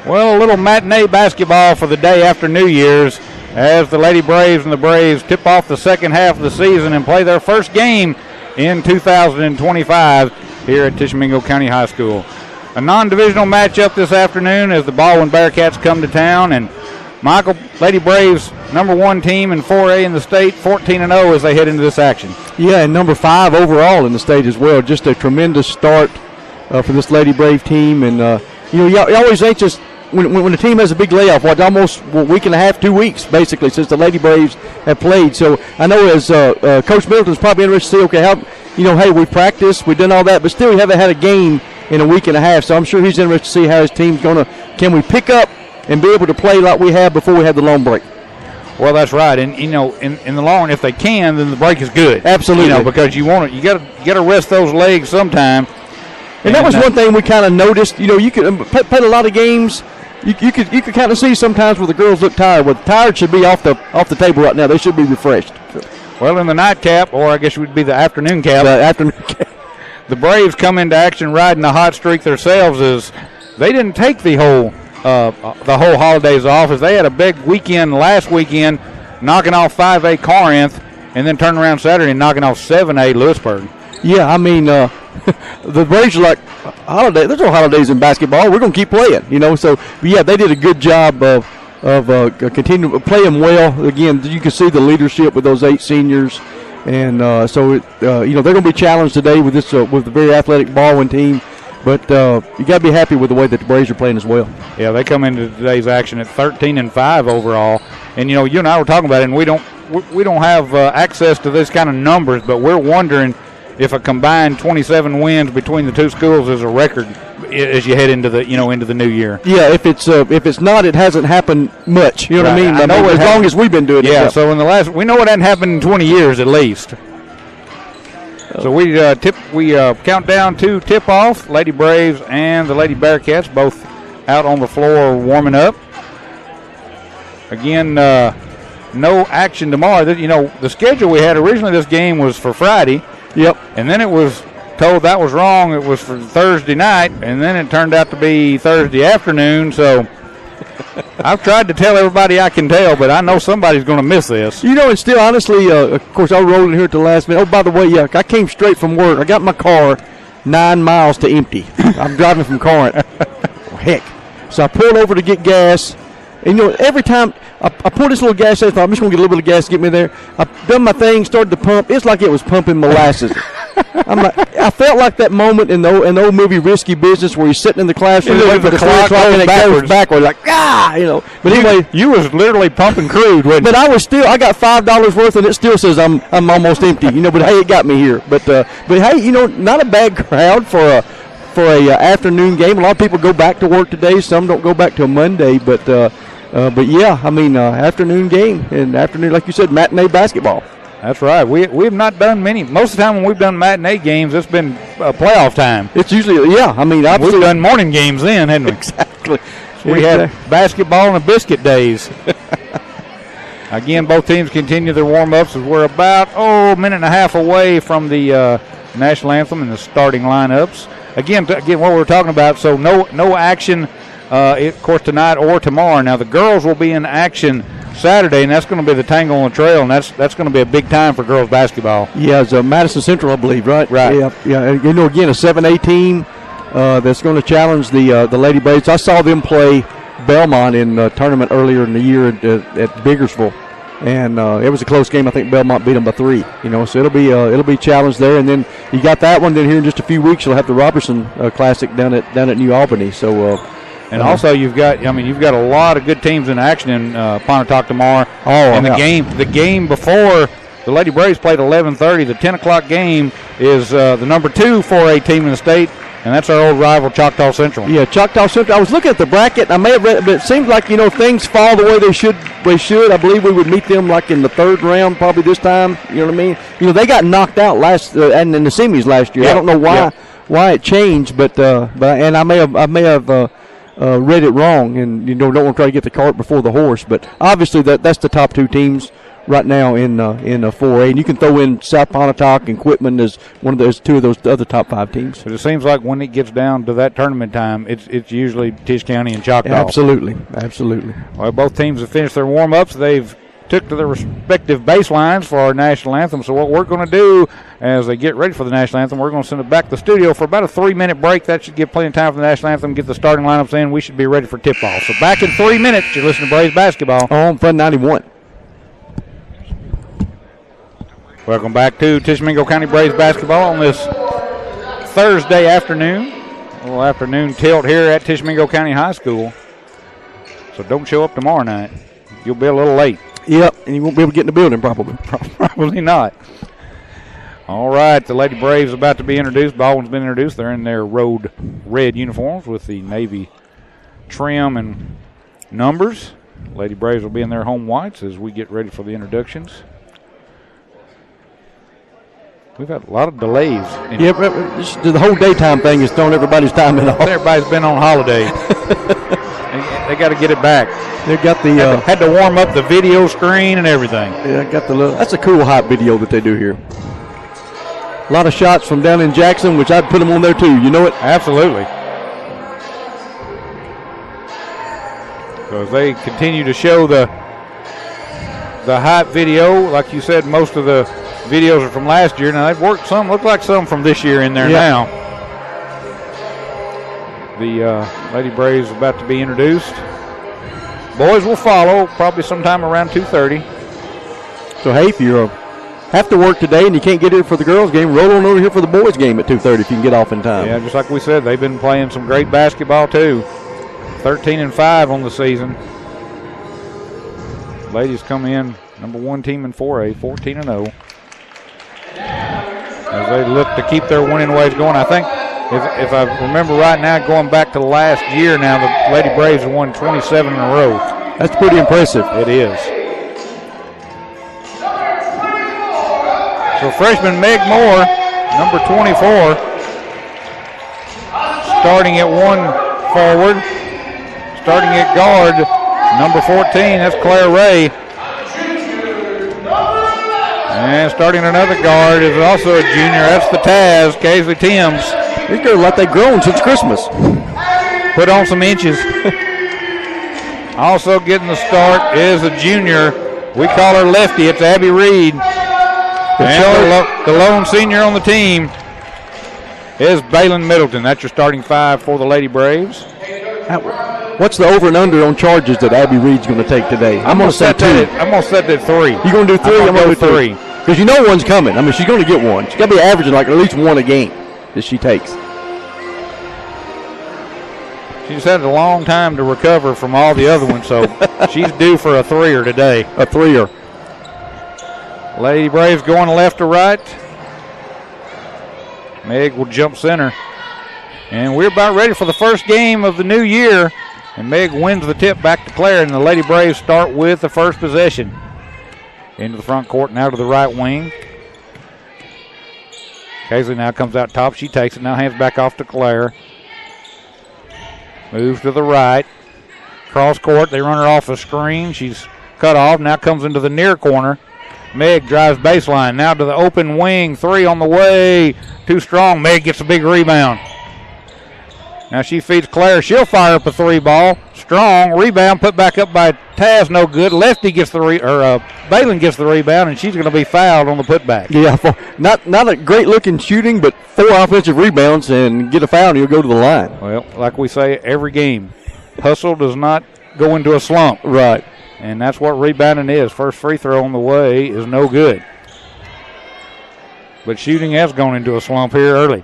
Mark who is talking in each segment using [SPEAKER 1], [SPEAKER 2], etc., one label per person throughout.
[SPEAKER 1] Well, a little matinee basketball for the day after New Year's as the Lady Braves and the Braves tip off the second half of the season and play their first game in 2025 here at Tishomingo County High School. A non-divisional matchup this afternoon as the Baldwyn Bearcats come to town, and Michael, Lady Braves, number 1 team in 4A in the state, 14-0 as they head into this action.
[SPEAKER 2] Yeah, and number 5 overall in the state as well. Just a tremendous start for this Lady Brave team, and you're always anxious when the team has a big layoff. Almost a week and a half, 2 weeks basically since the Lady Braves have played. So I know as Coach Middleton's probably interested to see, okay, how hey, we practiced, we've done all that, but still we haven't had a game in a week and a half. So I'm sure he's interested to see how his team's can we pick up and be able to play like we have before we had the long break.
[SPEAKER 1] Well, that's right, and in the long run, if they can, then the break is good.
[SPEAKER 2] Absolutely,
[SPEAKER 1] because you got to rest those legs sometime.
[SPEAKER 2] And that was one thing we kind of noticed. You could play a lot of games. You could kind of see sometimes where the girls look tired. Well, tired should be off the table right now. They should be refreshed.
[SPEAKER 1] Well, in the nightcap, or I guess it would be the afternoon cap. The Braves come into action riding a hot streak themselves as they didn't take the whole holidays off, as they had a big weekend last weekend, knocking off 5A Corinth, and then turning around Saturday and knocking off 7A Lewisburg. Yeah,
[SPEAKER 2] I mean, the Braves are like, holiday. There's no holidays in basketball. We're going to keep playing, So, yeah, they did a good job of continuing to play them well. Again, you can see the leadership with those 8 seniors, and they're going to be challenged today with this with the very athletic Baldwyn team. But you got to be happy with the way that the Braves are playing as well.
[SPEAKER 1] Yeah, they come into today's action at 13-5 overall, and you and I were talking about it, and we don't have access to this kind of numbers, but we're wondering if a combined 27 wins between the two schools is a record as you head into the into the new year.
[SPEAKER 2] Yeah, if it's not, it hasn't happened much. You know what I mean? I know as long as we've been doing it.
[SPEAKER 1] Yeah. So we know it hasn't happened in 20 years at least. So we count down to tip off. Lady Braves and the Lady Bearcats both out on the floor warming up. Again, no action tomorrow. The schedule we had originally, this game was for Friday.
[SPEAKER 2] Yep.
[SPEAKER 1] And then it was told that was wrong. It was for Thursday night, and then it turned out to be Thursday afternoon. So I've tried to tell everybody I can tell, but I know somebody's going to miss this.
[SPEAKER 2] And still, honestly, of course, I was rolling here at the last minute. Oh, by the way, I came straight from work. I got my car 9 miles to empty. I'm driving from Corinth. Heck. So I pulled over to get gas. And, every time I pulled this little gas station, I'm just going to get a little bit of gas to get me there. I've done my thing, started to pump. It's like it was pumping molasses. I felt like that moment in the old movie Risky Business where you're sitting in the classroom waiting for the clock and it goes backwards. Like, But anyway.
[SPEAKER 1] You was literally pumping crude, wasn't you?
[SPEAKER 2] But I got $5 worth and it still says I'm almost empty. But hey, it got me here. But hey, not a bad crowd for a afternoon game. A lot of people go back to work today. Some don't go back till Monday. But yeah, afternoon game and afternoon, like you said, matinee basketball.
[SPEAKER 1] That's right. We have not done many. Most of the time when we've done matinee games, it's been playoff time.
[SPEAKER 2] It's usually, obviously.
[SPEAKER 1] We've done morning games then, haven't we?
[SPEAKER 2] Exactly.
[SPEAKER 1] We had basketball and biscuit days. Again, both teams continue their warm-ups as we're about, a minute and a half away from the national anthem and the starting lineups. Again, what we're talking about, so no action, of course, tonight or tomorrow. Now, the girls will be in action Saturday, and that's going to be the Tangle on the Trail, and that's going to be a big time for girls basketball.
[SPEAKER 2] Yeah, it's Madison Central, I believe, right?
[SPEAKER 1] Right.
[SPEAKER 2] Yeah. Again, a 7A team that's going to challenge the Lady Braves. I saw them play Belmont in a tournament earlier in the year at Biggersville, and it was a close game. I think Belmont beat them by 3. So it'll be challenged there, and then you got that one. Then here in just a few weeks, you'll have the Robertson Classic down at New Albany. So.
[SPEAKER 1] And also, you've got a lot of good teams in action in Pontotoc tomorrow. And the game before the Lady Braves played 11:30. The 10 o'clock game is the number 2 4A team in the state, and that's our old rival Choctaw Central.
[SPEAKER 2] Yeah, Choctaw Central. I was looking at the bracket. I may have read it, but it seems like things fall the way they should. I believe we would meet them like in the 3rd round probably this time. You know what I mean? They got knocked out and in the semis last year. Yeah. I don't know why it changed, but I may have. Read it wrong, and don't want to try to get the cart before the horse. But obviously, that's the top 2 teams right now in 4A, and you can throw in South Pontotoc and Quitman as two of those other top 5 teams.
[SPEAKER 1] But it seems like when it gets down to that tournament time, it's usually Tisch County and Choctaw.
[SPEAKER 2] Absolutely.
[SPEAKER 1] Well, both teams have finished their warm-ups. They've took to their respective baselines for our national anthem. So what we're going to do as they get ready for the national anthem, we're going to send it back to the studio for about a 3-minute break. That should give plenty of time for the national anthem, get the starting lineups in. We should be ready for tip-off. So back in 3 minutes, you're listening to Braves basketball
[SPEAKER 2] on Fun 91.
[SPEAKER 1] Welcome back to Tishomingo County Braves basketball on this Thursday afternoon. A little afternoon tilt here at Tishomingo County High School. So don't show up tomorrow night. You'll be a little late.
[SPEAKER 2] Yep, and you won't be able to get in the building probably.
[SPEAKER 1] Probably not. All right, the Lady Braves about to be introduced. Baldwyn's been introduced. They're in their road red uniforms with the navy trim and numbers. Lady Braves will be in their home whites as we get ready for the introductions. We've had a lot of delays.
[SPEAKER 2] Yeah, the whole daytime thing is throwing everybody's time in off.
[SPEAKER 1] Everybody's been on holiday. They got to get it back.
[SPEAKER 2] They got the
[SPEAKER 1] had to warm up the video screen and everything.
[SPEAKER 2] Yeah, got the little. That's a cool hot video that they do here. A lot of shots from down in Jackson, which I'd put them on there too. You know it?
[SPEAKER 1] Absolutely. So as they continue to show the hot video, like you said, most of the videos are from last year. Now they've worked some, look like some from this year in there now. The Lady Braves about to be introduced. Boys will follow probably sometime around 2:30.
[SPEAKER 2] So hey, if you have to work today and you can't get here for the girls' game, roll on over here for the boys' game at 2:30 if you can get off in time.
[SPEAKER 1] Yeah, just like we said, they've been playing some great basketball too. 13-5 on the season. Ladies come in number 1 team in 4A, 14-0. As they look to keep their winning ways going. I think, if I remember right now, going back to last year now, the Lady Braves have won 27 in a row.
[SPEAKER 2] That's pretty impressive.
[SPEAKER 1] It is. So freshman Meg Moore, number 24, starting at 1 forward. Starting at guard, number 14, that's Claire Ray. And starting another guard is also a junior. That's the Taz, Kaisley Timms.
[SPEAKER 2] These girls like they've grown since Christmas.
[SPEAKER 1] Put on some inches. Also getting the start is a junior. We call her Lefty. It's Abby Reed. And the lone senior on the team is Baylin Middleton. That's your starting 5 for the Lady Braves.
[SPEAKER 2] What's the over and under on charges that Abby Reed's going to take today? I'm going to set 2.
[SPEAKER 1] I'm going to set that 3.
[SPEAKER 2] You're going to do 3? I'm going to do 3. Because you know one's coming. I mean, she's going to get one. She's got to be averaging like at least 1 a game that she takes.
[SPEAKER 1] She's had a long time to recover from all the other ones, so she's due for a 3er today.
[SPEAKER 2] A 3er.
[SPEAKER 1] Lady Braves going left to right. Meg will jump center. And we're about ready for the first game of the new year. And Meg wins the tip back to Claire, and the Lady Braves start with the first possession. Into the front court, now to the right wing. Kaisley now comes out top. She takes it, now hands back off to Claire. Moves to the right. Cross court, they run her off a screen. She's cut off, now comes into the near corner. Meg drives baseline, now to the open wing. 3 on the way, too strong. Meg gets a big rebound. Now she feeds Claire. She'll fire up a 3 ball. Strong rebound, put back up by Taz. No good. Lefty gets the Baylin gets the rebound, and she's going to be fouled on the putback.
[SPEAKER 2] Yeah, not a great looking shooting, but 4 offensive rebounds and get a foul, and you'll go to the line.
[SPEAKER 1] Well, like we say every game, hustle does not go into a slump.
[SPEAKER 2] Right.
[SPEAKER 1] And that's what rebounding is. First free throw on the way is no good. But shooting has gone into a slump here early.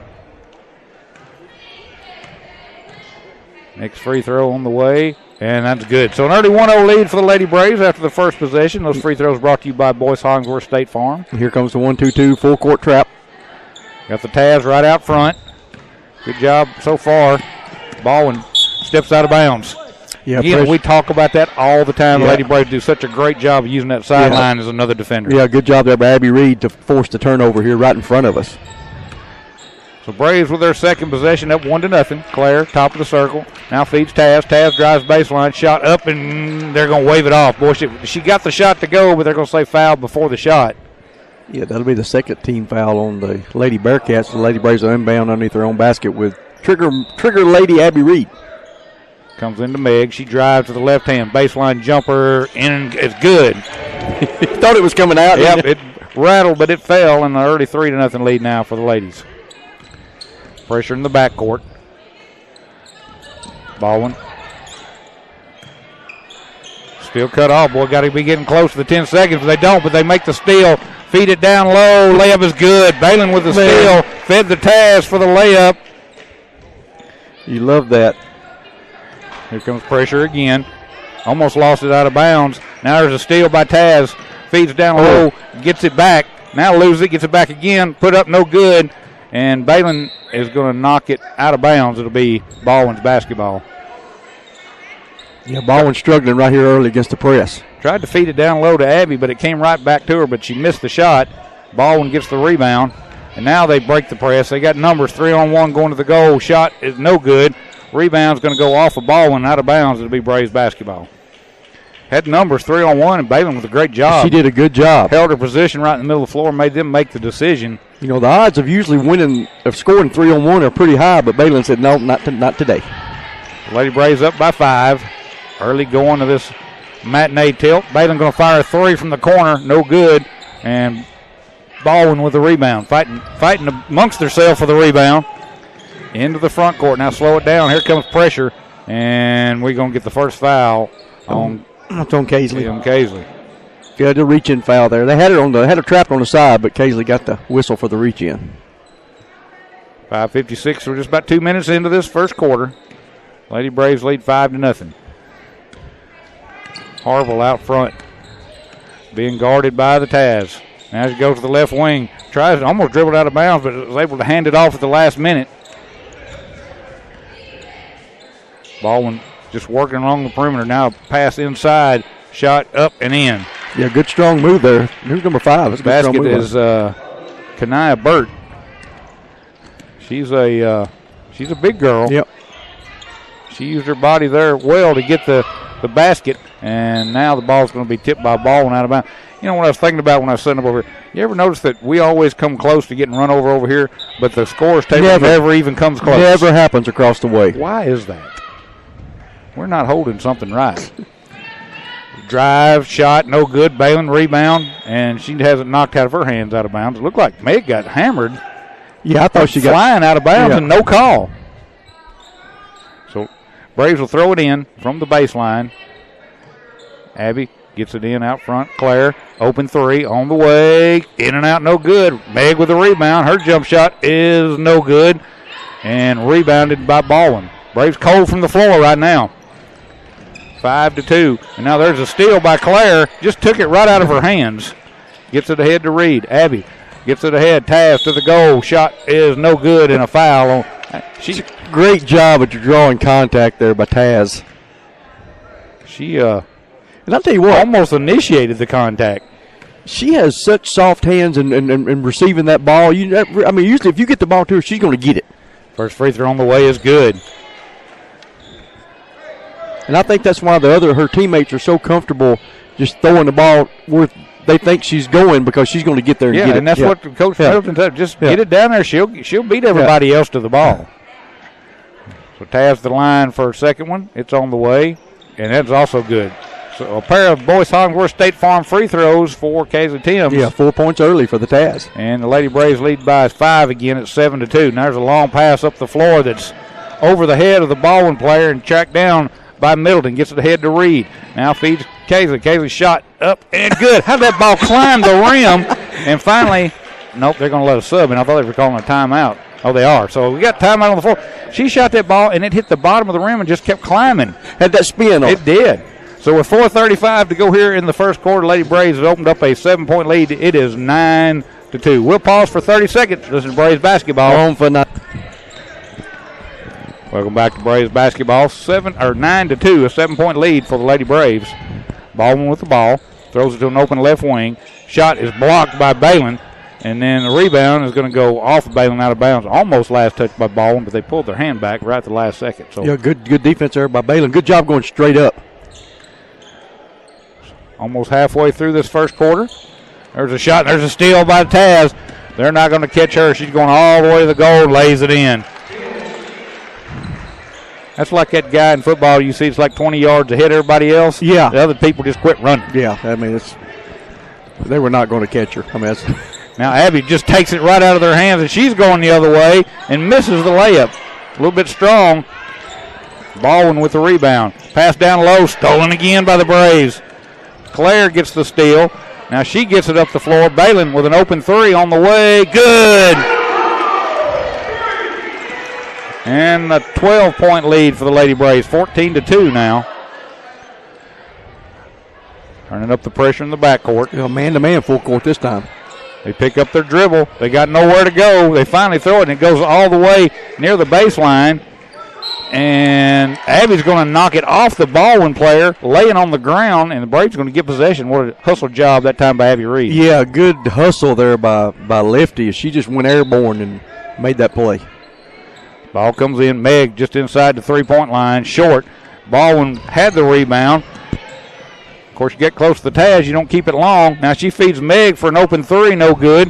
[SPEAKER 1] Next free throw on the way, and that's good. So an early 1-0 lead for the Lady Braves after the first possession. Those free throws brought to you by Boyce Hollingsworth State Farm.
[SPEAKER 2] Here comes the 1-2-2 full court trap.
[SPEAKER 1] Got the Taz right out front. Good job so far. Baldwyn steps out of bounds.
[SPEAKER 2] Yeah,
[SPEAKER 1] again, we talk about that all the time. The Lady Braves do such a great job of using that sideline as another defender.
[SPEAKER 2] Yeah, good job there by Abby Reed to force the turnover here right in front of us.
[SPEAKER 1] So Braves with their second possession up 1-0. Claire, top of the circle, now feeds Taz. Taz drives baseline, shot up, and they're going to wave it off. Boy, she got the shot to go, but they're going to say foul before the shot.
[SPEAKER 2] Yeah, that'll be the second team foul on the Lady Bearcats. The Lady Braves are inbound underneath their own basket with trigger Lady Abby Reed.
[SPEAKER 1] Comes into Meg. She drives to the left hand. Baseline jumper, and it's good.
[SPEAKER 2] Thought it was coming out.
[SPEAKER 1] Yep, it rattled, but it fell in the early 3-0 lead now for the ladies. Pressure in the backcourt. Baldwyn. Still cut off. Boy, got to be getting close to the 10 seconds. But they don't, but they make the steal. Feed it down low. Layup is good. Balin with the steal. Fed the Taz for the layup.
[SPEAKER 2] You love that.
[SPEAKER 1] Here comes pressure again. Almost lost it out of bounds. Now there's a steal by Taz. Feeds down low. Gets it back. Now loses it. Gets it back again. Put up no good. And Balin is going to knock it out of bounds. It'll be Baldwin's basketball.
[SPEAKER 2] Yeah, Baldwin struggling right here early against the press.
[SPEAKER 1] Tried to feed it down low to Abby, but it came right back to her, but she missed the shot. Baldwin gets the rebound, and now they break the press. They got numbers, 3-on-1 going to the goal. Shot is no good. Rebound's going to go off of Baldwin, out of bounds. It'll be Braves basketball. Had numbers, 3-on-1, and Balin with a great job.
[SPEAKER 2] She did a good job.
[SPEAKER 1] Held her position right in the middle of the floor, made them make the decision.
[SPEAKER 2] You know, the odds of usually scoring 3-on-1 are pretty high, but Balin said, no, not today.
[SPEAKER 1] Lady Braves up by 5. Early going to this matinee tilt. Balin going to fire a 3 from the corner, no good. And Baldwin with the rebound, fighting amongst themselves for the rebound. Into the front court. Now slow it down. Here comes pressure, and we're going to get the first foul on.
[SPEAKER 2] It's on Kaisley.
[SPEAKER 1] On Kaisley.
[SPEAKER 2] Yeah, the reach-in foul there. They had her trapped on the side, but Kaisley got the whistle for the reach-in.
[SPEAKER 1] 5:56. We're just about 2 minutes into this first quarter. Lady Braves lead 5-0. Harville out front, being guarded by the Taz. Now she goes to the left wing, tries to almost dribble out of bounds, but was able to hand it off at the last minute. Baldwin just working along the perimeter. Now pass inside, shot up and in.
[SPEAKER 2] Yeah, good strong move there. Who's number 5?
[SPEAKER 1] The basket is Kanaya Burt. She's a big girl.
[SPEAKER 2] Yep.
[SPEAKER 1] She used her body there well to get the basket, and now the ball's going to be tipped by Baldwin out of bounds. You know what I was thinking about when I was sitting up over here? You ever notice that we always come close to getting run over here, but the scores table never even comes close?
[SPEAKER 2] Never happens across the way.
[SPEAKER 1] Why is that? We're not holding something right. Drive, shot, no good. Balin rebound, and she has it knocked out of her hands out of bounds. It looked like Meg got hammered.
[SPEAKER 2] Yeah, I thought she got
[SPEAKER 1] flying out of bounds and no call. So Braves will throw it in from the baseline. Abby gets it in out front. Claire, open 3, on the way. In and out, no good. Meg with the rebound. Her jump shot is no good. And rebounded by Baldwin. Braves cold from the floor right now. 5-2. And now there's a steal by Claire. Just took it right out of her hands. Gets it ahead to Reed. Abby gets it ahead. Taz to the goal. Shot is no good and a foul.
[SPEAKER 2] Great job at drawing contact there by Taz.
[SPEAKER 1] She
[SPEAKER 2] and I'll tell you what,
[SPEAKER 1] almost initiated the contact.
[SPEAKER 2] She has such soft hands in receiving that ball. Usually if you get the ball to her, she's going to get it.
[SPEAKER 1] First free throw on the way is good.
[SPEAKER 2] And I think that's why her teammates are so comfortable just throwing the ball where they think she's going, because she's going to get there and get it.
[SPEAKER 1] And that's what Coach Middleton said. Just get it down there. She'll beat everybody else to the ball. So Taz the line for a second one. It's on the way, and that's also good. So a pair of Boyce Hollingsworth State Farm free throws for Kaisley Timms.
[SPEAKER 2] Yeah, 4 points early for the Taz.
[SPEAKER 1] And the Lady Braves lead by 5 again at 7-2. Now there's a long pass up the floor that's over the head of the Baldwin player and tracked down by Middleton. Gets it ahead to Reed. Now feeds Kaisley. Kaisley shot up and good. How'd that ball climb the rim? And finally, nope, they're going to let a sub, and I thought they were calling a timeout. Oh, they are. So we got timeout on the floor. She shot that ball, and it hit the bottom of the rim and just kept climbing.
[SPEAKER 2] Had that spin on it.
[SPEAKER 1] It did. So with 4:35 to go here in the first quarter, Lady Braves has opened up a 7-point lead. It is 9-2. We'll pause for 30 seconds. This is Braves basketball.
[SPEAKER 2] On for 9.
[SPEAKER 1] Welcome back to Braves basketball. 9-2, a 7-point lead for the Lady Braves. Baldwin with the ball. Throws it to an open left wing. Shot is blocked by Balin. And then the rebound is going to go off of Baldwyn out of bounds. Almost last touch by Baldwyn, but they pulled their hand back right at the last second. So
[SPEAKER 2] yeah, good defense there by Baldwyn. Good job going straight up.
[SPEAKER 1] Almost halfway through this first quarter. There's a shot. There's a steal by Taz. They're not going to catch her. She's going all the way to the goal, lays it in. That's like that guy in football you see, it's like 20 yards ahead of everybody else.
[SPEAKER 2] Yeah.
[SPEAKER 1] The other people just quit running.
[SPEAKER 2] Yeah, I mean, they were not going to catch her. I mean,
[SPEAKER 1] now Abby just takes it right out of their hands, and she's going the other way and misses the layup. A little bit strong. Baldwyn with the rebound. Pass down low, stolen again by the Braves. Claire gets the steal. Now she gets it up the floor. Baldwyn with an open three on the way. Good! And a 12-point lead for the Lady Braves. 14-2 now. Turning up the pressure in the backcourt.
[SPEAKER 2] Man-to-man full court this time.
[SPEAKER 1] They pick up their dribble. They got nowhere to go. They finally throw it, and it goes all the way near the baseline. And Abby's going to knock it off the Baldwyn player, laying on the ground, and the Braves are going to get possession. What a hustle job that time by Abby Reed.
[SPEAKER 2] Yeah, good hustle there by Lefty. She just went airborne and made that play.
[SPEAKER 1] Ball comes in. Meg just inside the three-point line, short. Baldwyn had the rebound. Of course, you get close to the Taz, you don't keep it long. Now she feeds Meg for an open three, no good.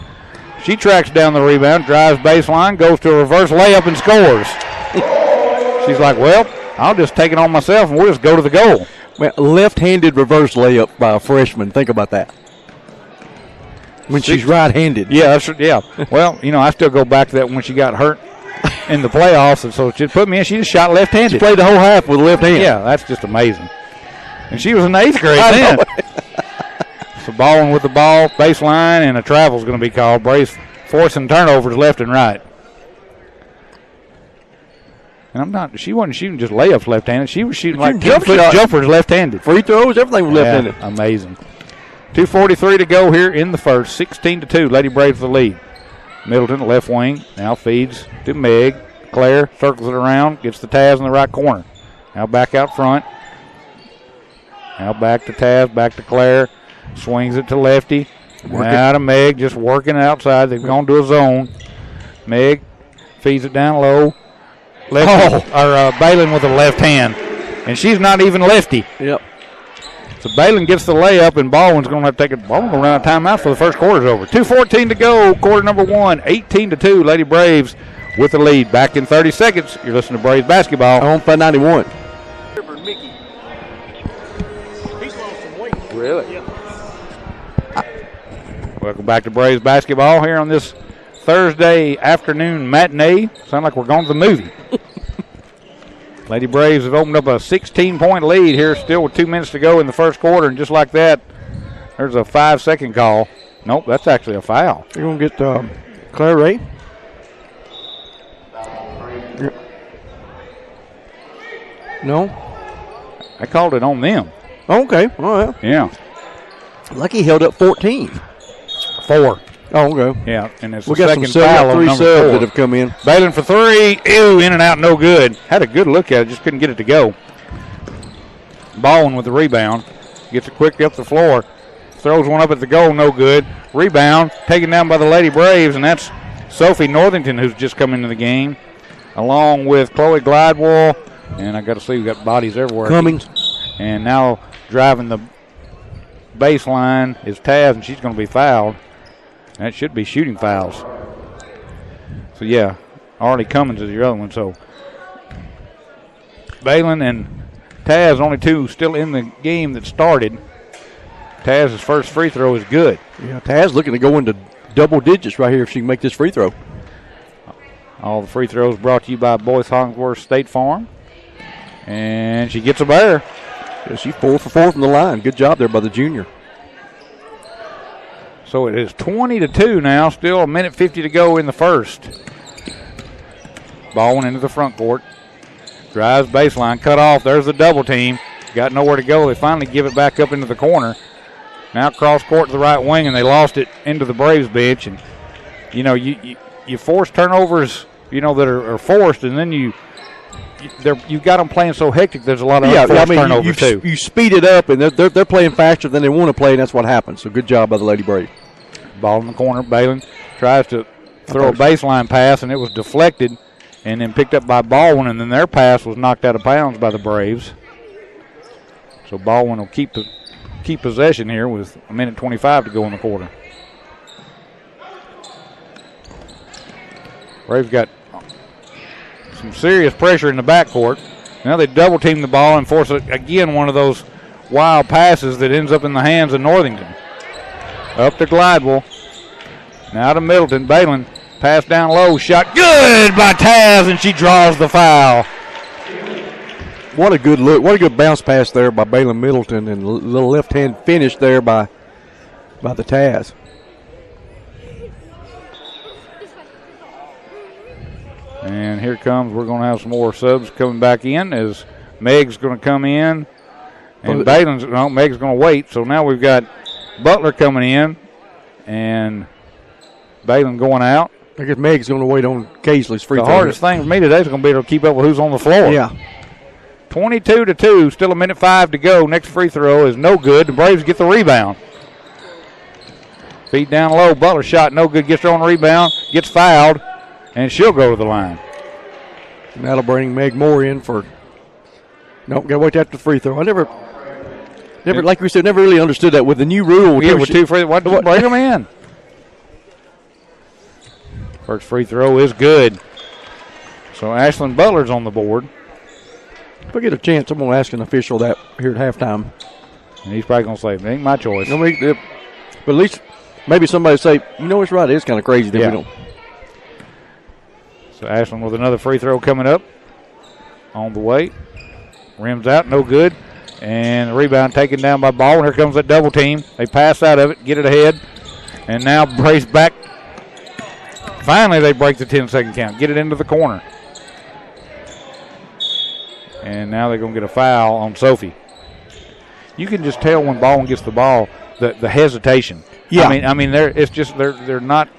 [SPEAKER 1] She tracks down the rebound, drives baseline, goes to a reverse layup and scores. She's like, well, I'll just take it on myself and we'll just go to the goal.
[SPEAKER 2] Well, left-handed reverse layup by a freshman. Think about that. When she's right-handed.
[SPEAKER 1] Yeah, yeah. Well, I still go back to that when she got hurt in the playoffs, and so she put me in. She just shot left-handed.
[SPEAKER 2] She played the whole half with left hand.
[SPEAKER 1] Yeah, that's just amazing. And she was in the 8th grade then. So Baldwyn with the ball, baseline, and a travel's going to be called. Braves forcing turnovers left and right. And she wasn't shooting just layups left-handed. She was shooting like 10-foot jumpers left-handed.
[SPEAKER 2] Free throws, everything was left-handed.
[SPEAKER 1] Amazing. 2:43 to go here in the first. 16-2. Lady Braves the lead. Middleton, left wing, now feeds to Meg. Claire circles it around, gets the Taz in the right corner. Now back out front. Now back to Taz, back to Claire. Swings it to Lefty. Now to Meg, just working outside. They've gone to a zone. Meg feeds it down low. Baldwyn with a left hand. And she's not even lefty.
[SPEAKER 2] Yep.
[SPEAKER 1] So Baldwyn gets the layup, and Baldwyn's going to have to take it. Baldwyn will run out of timeout for the first quarter's over. 2:14 to go, quarter number one. 18-2, Lady Braves with the lead. Back in 30 seconds. You're listening to Braves basketball.
[SPEAKER 2] On by 91.
[SPEAKER 1] Really? Welcome back to Braves basketball here on this Thursday afternoon matinee. Sound like we're going to the movie. Lady Braves have opened up a 16-point lead here, still with 2 minutes to go in the first quarter, and just like that, there's a 5-second call. Nope, that's actually a foul.
[SPEAKER 2] You're going to get Claire Ray. No?
[SPEAKER 1] I called it on them.
[SPEAKER 2] Okay, all right.
[SPEAKER 1] Yeah.
[SPEAKER 2] Lucky held up 14.
[SPEAKER 1] 4.
[SPEAKER 2] Oh, okay.
[SPEAKER 1] Yeah, and it's
[SPEAKER 2] we
[SPEAKER 1] the
[SPEAKER 2] got
[SPEAKER 1] second
[SPEAKER 2] some
[SPEAKER 1] foul on
[SPEAKER 2] three
[SPEAKER 1] number
[SPEAKER 2] subs
[SPEAKER 1] 4.
[SPEAKER 2] that have come in.
[SPEAKER 1] Baldwyn for 3. Ew, in and out, no good. Had a good look at it, just couldn't get it to go. Baldwyn with the rebound. Gets it quickly up the floor. Throws one up at the goal, no good. Rebound, taken down by the Lady Braves, and that's Sophie Northington, who's just come into the game, along with Chloe Glidewell. And I got to see, we got bodies everywhere.
[SPEAKER 2] Cummings.
[SPEAKER 1] And now driving the baseline is Taz, and she's going to be fouled. That should be shooting fouls. So, yeah, Arlie Cummings is your other one. So, Baldwyn and Taz, only two still in the game that started. Taz's first free throw is good.
[SPEAKER 2] Yeah, Taz looking to go into double digits right here if she can make this free throw.
[SPEAKER 1] All the free throws brought to you by Boyce Hollingsworth State Farm. And she gets a bear.
[SPEAKER 2] Yeah, she's 4 for 4 from the line. Good job there by the junior.
[SPEAKER 1] So it is 20-2 now. Still a minute 50 to go in the first. Baldwyn into the front court. Drives baseline. Cut off. There's the double team. Got nowhere to go. They finally give it back up into the corner. Now cross court to the right wing, and they lost it into the Braves bench. And, you force turnovers, that are forced, and then you got them playing so hectic. There's a lot of turnovers too.
[SPEAKER 2] You speed it up, and they're playing faster than they want to play, and that's what happens. So good job by the Lady Braves.
[SPEAKER 1] Ball in the corner. Baldwyn tries to throw a baseline pass, and it was deflected and then picked up by Baldwin, and then their pass was knocked out of bounds by the Braves. So Baldwin will keep possession here with 1:25 to go in the quarter. Braves got some serious pressure in the backcourt. Now they double team the ball and force again one of those wild passes that ends up in the hands of Northington. Up to Glidewell. Now to Middleton. Balin pass down low. Shot good by Taz, and she draws the foul.
[SPEAKER 2] What a good look. What a good bounce pass there by Balin Middleton, and a little left-hand finish there by the Taz.
[SPEAKER 1] And here comes, we're going to have some more subs coming back in as Meg's going to come in. And Meg's going to wait. So now we've got Butler coming in and Balin going out.
[SPEAKER 2] I guess Meg's going to wait on Casely's free throw.
[SPEAKER 1] The hardest thing for me today is going to be able to keep up with who's on the floor.
[SPEAKER 2] Yeah.
[SPEAKER 1] 22-2, still 1:05 to go. Next free throw is no good. The Braves get the rebound. Feed down low. Butler shot no good. Gets her on the rebound. Gets fouled. And she'll go to the line.
[SPEAKER 2] And that'll bring Meg Moore in for. Nope, got to wait after the free throw. I never, like we said, never really understood that with the new rule.
[SPEAKER 1] Yeah, with two free throws. Bring them in. First free throw is good. So Ashlyn Butler's on the board.
[SPEAKER 2] If I get a chance, I'm going to ask an official that here at halftime.
[SPEAKER 1] And he's probably going to say, it ain't my choice.
[SPEAKER 2] No, but at least maybe somebody say, you know what's right, it's kind of crazy that we don't.
[SPEAKER 1] So Ashland with another free throw coming up on the way. Rims out, no good. And the rebound taken down by Baldwin. Here comes that double team. They pass out of it, get it ahead. And now Braves back. Finally, they break the 10-second count. Get it into the corner. And now they're going to get a foul on Sophie. You can just tell when Baldwin gets the ball, the hesitation.
[SPEAKER 2] Yeah.
[SPEAKER 1] I mean, they're not.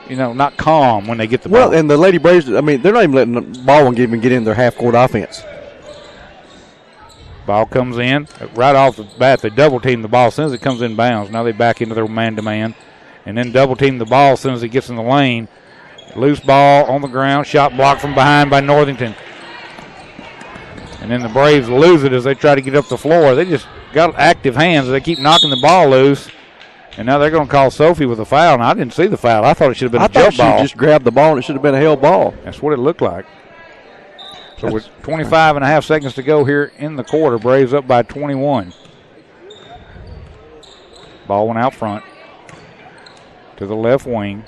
[SPEAKER 1] Not calm when they get the ball.
[SPEAKER 2] Well, and the Lady Braves, they're not even letting Baldwin even get in their half-court offense.
[SPEAKER 1] Ball comes in. Right off the bat, they double-team the ball as soon as it comes in bounds. Now they back into their man-to-man. And then double-team the ball as soon as it gets in the lane. Loose ball on the ground. Shot blocked from behind by Northington. And then the Braves lose it as they try to get up the floor. They just got active hands. They keep knocking the ball loose. And now they're going to call Sophie with a foul. And I didn't see the foul. I thought it should have been a jump ball.
[SPEAKER 2] I thought she just grabbed the ball and it should have been a held ball.
[SPEAKER 1] That's what it looked like. So with 25 and a half seconds to go here in the quarter, Braves up by 21. Ball went out front to the left wing.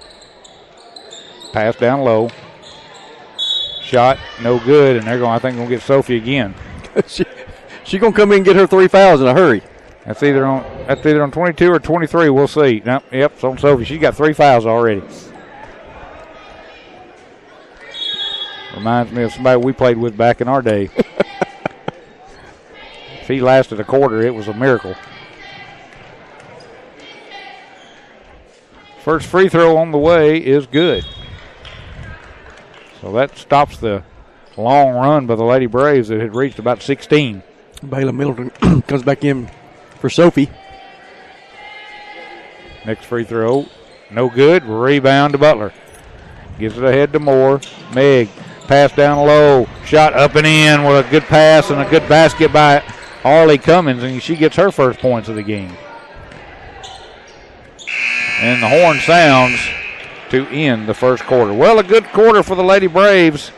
[SPEAKER 1] Pass down low. Shot, no good. And they're going to get Sophie again.
[SPEAKER 2] She's going to come in and get her 3 fouls in a hurry.
[SPEAKER 1] That's either on 22 or 23. We'll see. Yep, it's on Sophie. She's got 3 fouls already. Reminds me of somebody we played with back in our day. If he lasted a quarter, it was a miracle. First free throw on the way is good. So that stops the long run by the Lady Braves that had reached about 16.
[SPEAKER 2] Balin Middleton comes back in for Sophie.
[SPEAKER 1] Next free throw, no good. Rebound to Butler. Gives it ahead to Moore. Meg, pass down low. Shot up and in with a good pass and a good basket by Arlie Cummins, and she gets her first points of the game. And the horn sounds to end the first quarter. Well, a good quarter for the Lady Braves.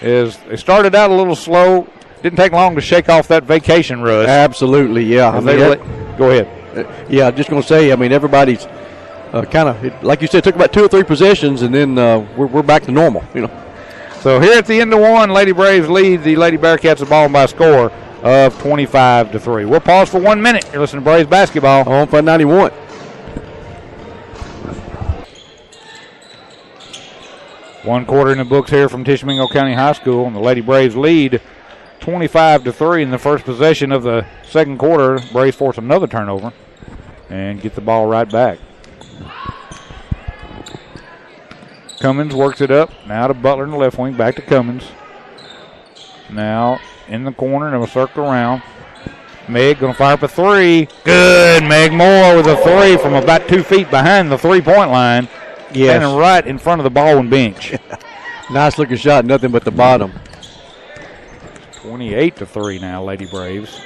[SPEAKER 1] They started out a little slow. Didn't take long to shake off that vacation rush.
[SPEAKER 2] Absolutely, yeah.
[SPEAKER 1] Go ahead.
[SPEAKER 2] Yeah, just going to say, everybody's kind of, like you said, took about 2 or 3 possessions, and then we're back to normal,
[SPEAKER 1] So here at the end of one, Lady Braves lead the Lady Bearcats the ball by a score of 25-3. We'll pause for 1 minute. You're listening to Braves basketball
[SPEAKER 2] on Fun 91.
[SPEAKER 1] One quarter in the books here from Tishomingo County High School, and the Lady Braves lead 25-3 in the first possession of the second quarter. Braves force another turnover and get the ball right back. Cummins works it up. Now to Butler in the left wing. Back to Cummins. Now in the corner, and we'll circle around. Meg going to fire up a 3. Good. Meg Moore with a 3 from about 2 feet behind the 3-point line.
[SPEAKER 2] Yes.
[SPEAKER 1] Standing right in front of the Baldwyn bench.
[SPEAKER 2] Nice looking shot, nothing but the bottom.
[SPEAKER 1] 28-3 now, Lady Braves.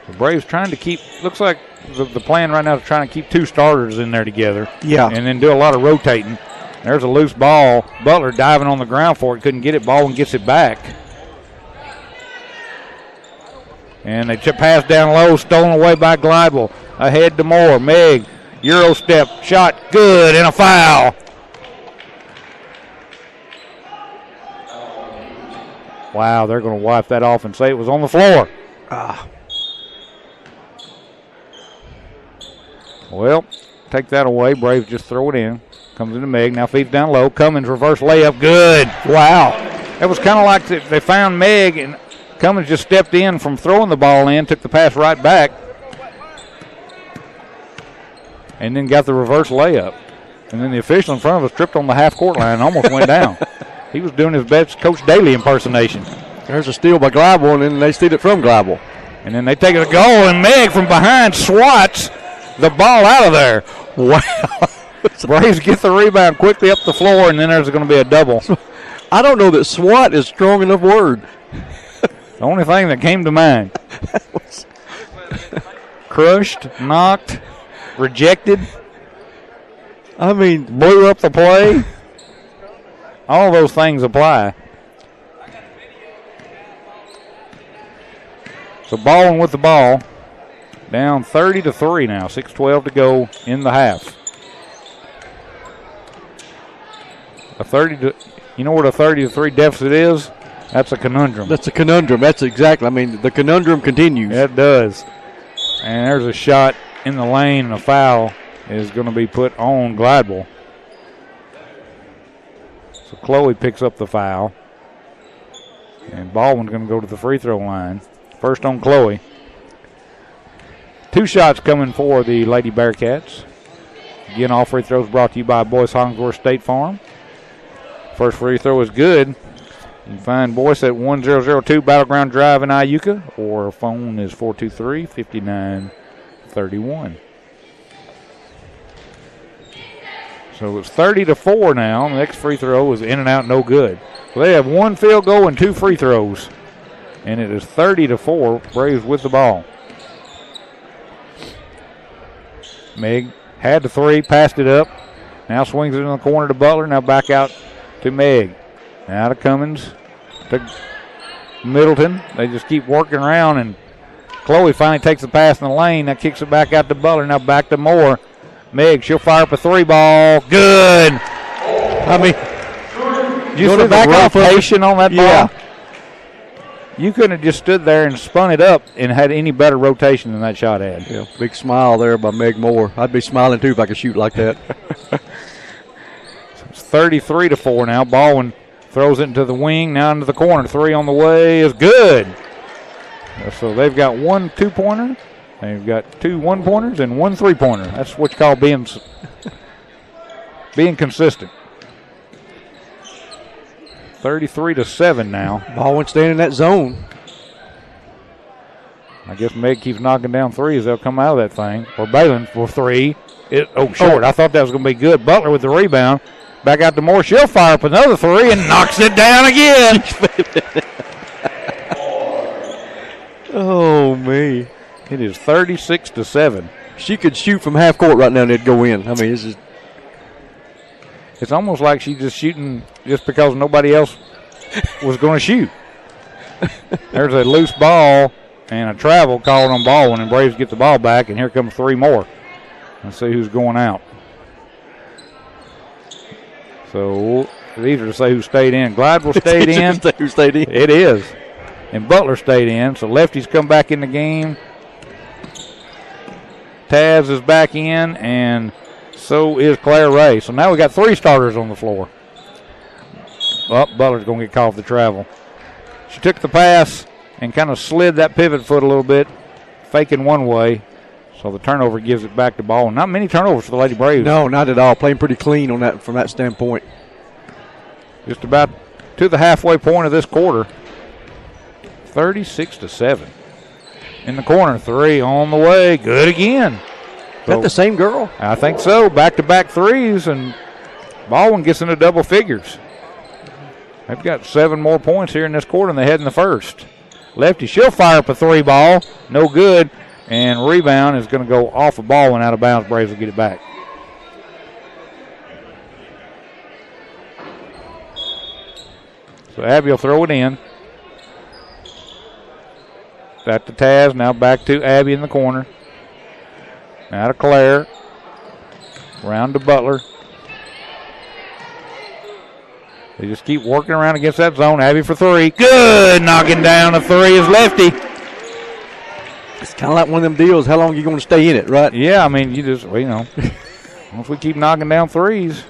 [SPEAKER 1] The Braves trying to keep, looks like the plan right now is trying to keep two starters in there together.
[SPEAKER 2] Yeah.
[SPEAKER 1] And then do a lot of rotating. There's a loose ball. Butler diving on the ground for it. Couldn't get it. Baldwin gets it back. And they pass down low, stolen away by Glidewell. Ahead to Moore. Meg, Euro step, shot, good, and a foul. Wow, they're going to wipe that off and say it was on the floor. Well, take that away. Braves just throw it in. Comes into Meg, now feeds down low. Cummins reverse layup, good. Wow. It was kind of like they found Meg, and Cummins just stepped in from throwing the ball in, took the pass right back, and then got the reverse layup. And then the official in front of us tripped on the half-court line and almost went down. He was doing his best Coach Daly impersonation.
[SPEAKER 2] There's a steal by Glidewell, and then they steal it from Glidewell.
[SPEAKER 1] And then they take it a goal, and Meg from behind swats the ball out of there. Wow. Braves get the rebound quickly up the floor, and then there's going to be a double.
[SPEAKER 2] I don't know that SWAT is a strong enough word.
[SPEAKER 1] The only thing that came to mind. Crushed, knocked, rejected.
[SPEAKER 2] I mean,
[SPEAKER 1] blew up the play. All those things apply. So Baldwin with the ball. Down 30-3 now. 6:12 to go in the half. You know what a 30-3 deficit is? That's a conundrum.
[SPEAKER 2] That's a conundrum. That's exactly. I mean, the conundrum continues.
[SPEAKER 1] It does. And there's a shot in the lane, and a foul is going to be put on Glidewell. So Chloe picks up the foul. And Baldwin's going to go to the free throw line. First on Chloe. 2 shots coming for the Lady Bearcats. Again, all free throws brought to you by Boyce Hollingsworth State Farm. First free throw is good. You can find Boyce at 1002 Battleground Drive in Iuka, or phone is 423-5931. So it's 30-4 now. The next free throw is in and out, no good. So they have 1 field goal and 2 free throws. And it is 30-4, Braves with the ball. Meg had the 3, passed it up. Now swings it in the corner to Butler. Now back out to Meg. Now to Cummins. To Middleton. They just keep working around, and Chloe finally takes the pass in the lane. Now kicks it back out to Butler. Now back to Moore. Meg, she'll fire up a 3 ball. Good. I mean, you see the rotation on that ball?
[SPEAKER 2] Yeah.
[SPEAKER 1] You couldn't have just stood there and spun it up and had any better rotation than that shot had.
[SPEAKER 2] Yeah, big smile there by Meg Moore. I'd be smiling too if I could shoot like that.
[SPEAKER 1] It's 33-4 now. Baldwin throws it into the wing, now into the corner. 3 on the way is good. So they've got 1 2-pointer. They've got 2 1-pointers and 1 3-pointer. That's what you call being consistent. 33-7 now.
[SPEAKER 2] Baldwin staying in that zone.
[SPEAKER 1] I guess Meg keeps knocking down threes. They'll come out of that thing. Or Balin for 3. Short. I thought that was going to be good. Butler with the rebound. Back out to Moore. She'll fire up another 3 and knocks it down again.
[SPEAKER 2] Oh, me.
[SPEAKER 1] It is 36-7.
[SPEAKER 2] She could shoot from half court right now and it'd go in. I mean, this is.
[SPEAKER 1] It's almost like she's just shooting just because nobody else was going to shoot. There's a loose ball and a travel called on Baldwin, and Braves get the ball back, and here comes 3 more. Let's see who's going out. So these are to say who stayed in. Glidewell stayed in.
[SPEAKER 2] Who stayed in?
[SPEAKER 1] It is. And Butler stayed in. So lefties come back in the game. Taz is back in, and so is Claire Ray. So now we got 3 starters on the floor. Well, Butler's going to get called for the travel. She took the pass and kind of slid that pivot foot a little bit, faking one way. So the turnover gives it back to Baldwin. Not many turnovers for the Lady Braves.
[SPEAKER 2] No, not at all. Playing pretty clean on that from that standpoint.
[SPEAKER 1] Just about to the halfway point of this quarter. 36-7. In the corner, 3 on the way. Good again.
[SPEAKER 2] that the same girl?
[SPEAKER 1] I think so. Back-to-back threes, and Baldwin gets into double figures. They've got 7 more points here in this quarter than they had in the first. Lefty, she'll fire up a 3 ball. No good. And rebound is going to go off the ball and out of bounds. Braves will get it back. So Abby will throw it in. Back to Taz. Now back to Abby in the corner. Now to Claire. Round to Butler. They just keep working around against that zone. Abby for 3. Good. Knocking down a 3 is Lefty.
[SPEAKER 2] It's kind of like one of them deals. How long are you going to stay in it, right?
[SPEAKER 1] Yeah, I mean, you just, well, you know, once we keep knocking down threes.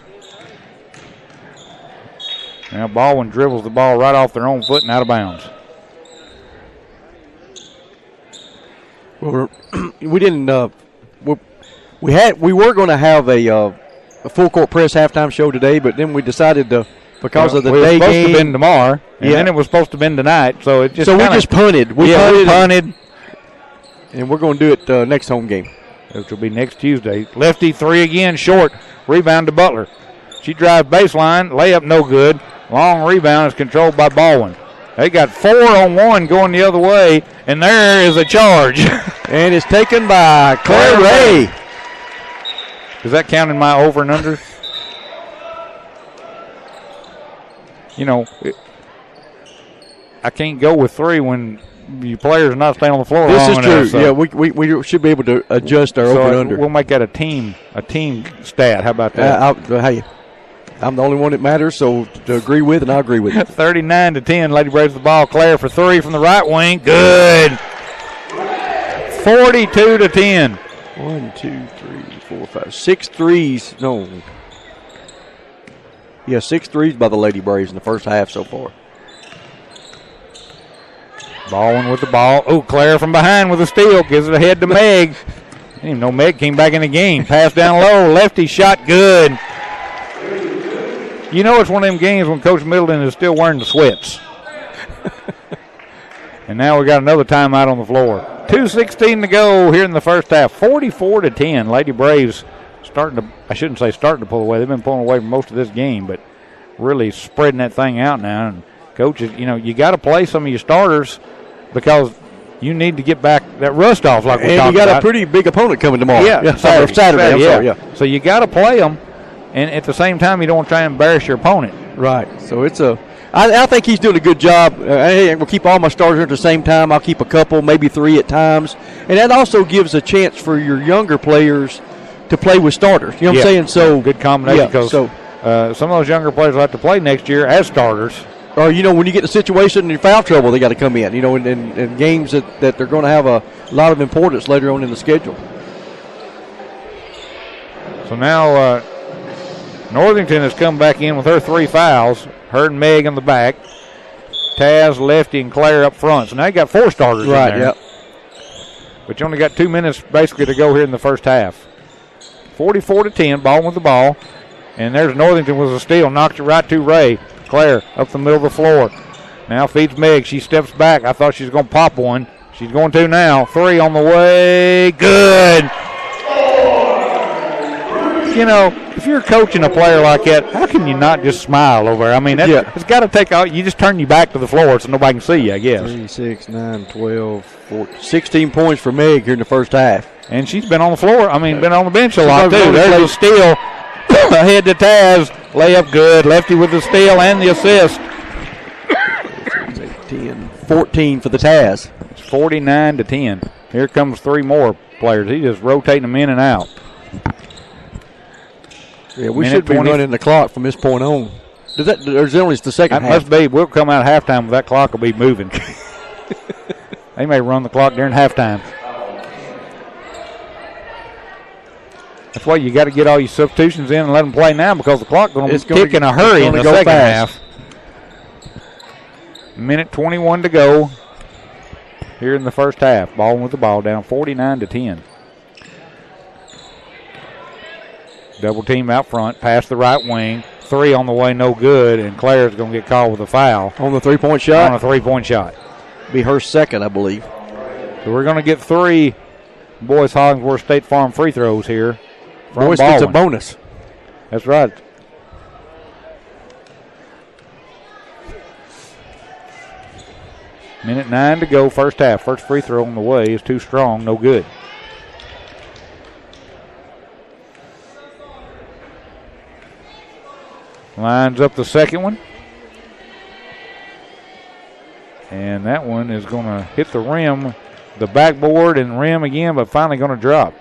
[SPEAKER 1] Now Baldwin dribbles the ball right off their own foot and out of bounds.
[SPEAKER 2] Well, we didn't. We were going to have a full court press halftime show today, but then we decided to, because of the day game.
[SPEAKER 1] It was supposed to have been tomorrow, and then it was supposed to have been tonight. So it just
[SPEAKER 2] we just punted. We
[SPEAKER 1] punted.
[SPEAKER 2] And we're going to do it next home game.
[SPEAKER 1] Which will be next Tuesday. Lefty 3 again, short. Rebound to Butler. She drives baseline. Layup no good. Long rebound is controlled by Baldwin. They got 4-on-1 going the other way, and there is a charge.
[SPEAKER 2] And it's taken by Claire Ray.
[SPEAKER 1] Does that count in my over and under? You know, I can't go with 3 when your players are not staying on the floor.
[SPEAKER 2] This
[SPEAKER 1] long
[SPEAKER 2] is true.
[SPEAKER 1] enough, so.
[SPEAKER 2] Yeah, we should be able to adjust our over and under.
[SPEAKER 1] We'll make that a team stat. How about that?
[SPEAKER 2] Hey, I'm the only one that matters, so to agree with, and I agree with it.
[SPEAKER 1] 39-10. Lady Braves the ball. Claire for 3 from the right wing. Good. 42-10.
[SPEAKER 2] 1, 2, 3, 4, 5, 6 threes. No. Yeah, 6 threes by the Lady Braves in the first half so far.
[SPEAKER 1] Baldwin with the ball. Oh, Claire from behind with a steal. Gives it ahead to Meg. I didn't even know Meg came back in the game. Pass down low. Lefty shot good. You know it's one of them games when Coach Middleton is still wearing the sweats. And now we got another timeout on the floor. 2:16 to go here in the first half. 44-10. Lady Braves starting to pull away. They've been pulling away for most of this game, but really spreading that thing out now. And coaches, you know, you got to play some of your starters because you need to get back that rust off like we talked about. And you got
[SPEAKER 2] a pretty big opponent coming tomorrow.
[SPEAKER 1] Yeah,
[SPEAKER 2] Saturday.
[SPEAKER 1] Yeah. So you got to play them, and at the same time, you don't want to try and embarrass your opponent.
[SPEAKER 2] Right. So it's I think he's doing a good job. We'll keep all my starters at the same time. I'll keep a couple, maybe 3 at times. And that also gives a chance for your younger players to play with starters. You know what I'm saying? So
[SPEAKER 1] good combination because some of those younger players will have to play next year as starters.
[SPEAKER 2] Or, you know, when you get in a situation and you're foul trouble, they got to come in, you know, in games that they're going to have a lot of importance later on in the schedule.
[SPEAKER 1] So now Northington has come back in with her 3 fouls. Her and Meg on the back. Taz, Lefty, and Claire up front. So now you got 4 starters in there.
[SPEAKER 2] Right, yep.
[SPEAKER 1] But you only got 2 minutes basically to go here in the first half. 44-10, Baldwin with the ball. And there's Northington with a steal. Knocked it right to Ray. Claire up the middle of the floor. Now feeds Meg. She steps back. I thought she was going to pop one. She's going to now. 3 on the way. Good. You know, if you're coaching a player like that, how can you not just smile over there? I mean, it's got to take all. You just turn your back to the floor so nobody can see you, I guess.
[SPEAKER 2] 3, 6, 9, 12, 14, 16 points for Meg here in the first half.
[SPEAKER 1] And she's been on the floor. I mean, been on the bench a lot, too. There's a steal. Ahead to Taz. Layup good. Lefty with the steal and the assist.
[SPEAKER 2] 10, 14 for the Taz.
[SPEAKER 1] It's 49-10. Here comes 3 more players. He's just rotating them in and out.
[SPEAKER 2] Yeah, we should be running the clock from this point on. Or is it only the second half?
[SPEAKER 1] Must be. We'll come out at halftime, but that clock will be moving. They may run the clock during halftime. That's why you got to get all your substitutions in and let them play now because the clock's going to tick in a hurry in the second half. Minute 21 to go here in the first half. Baldwin with the ball down 49-10. Double team out front, past the right wing. 3 on the way, no good, and Claire's going to get called with a foul.
[SPEAKER 2] On the three-point shot?
[SPEAKER 1] On a 3-point shot.
[SPEAKER 2] Be her second, I believe.
[SPEAKER 1] So we're going to get 3 Boys Hollingsworth State Farm free throws here.
[SPEAKER 2] Boys gets a bonus.
[SPEAKER 1] That's right. Minute 9 to go, first half. First free throw on the way is too strong, no good. Lines up the second one. And that one is going to hit the rim, the backboard and rim again, but finally going to drop.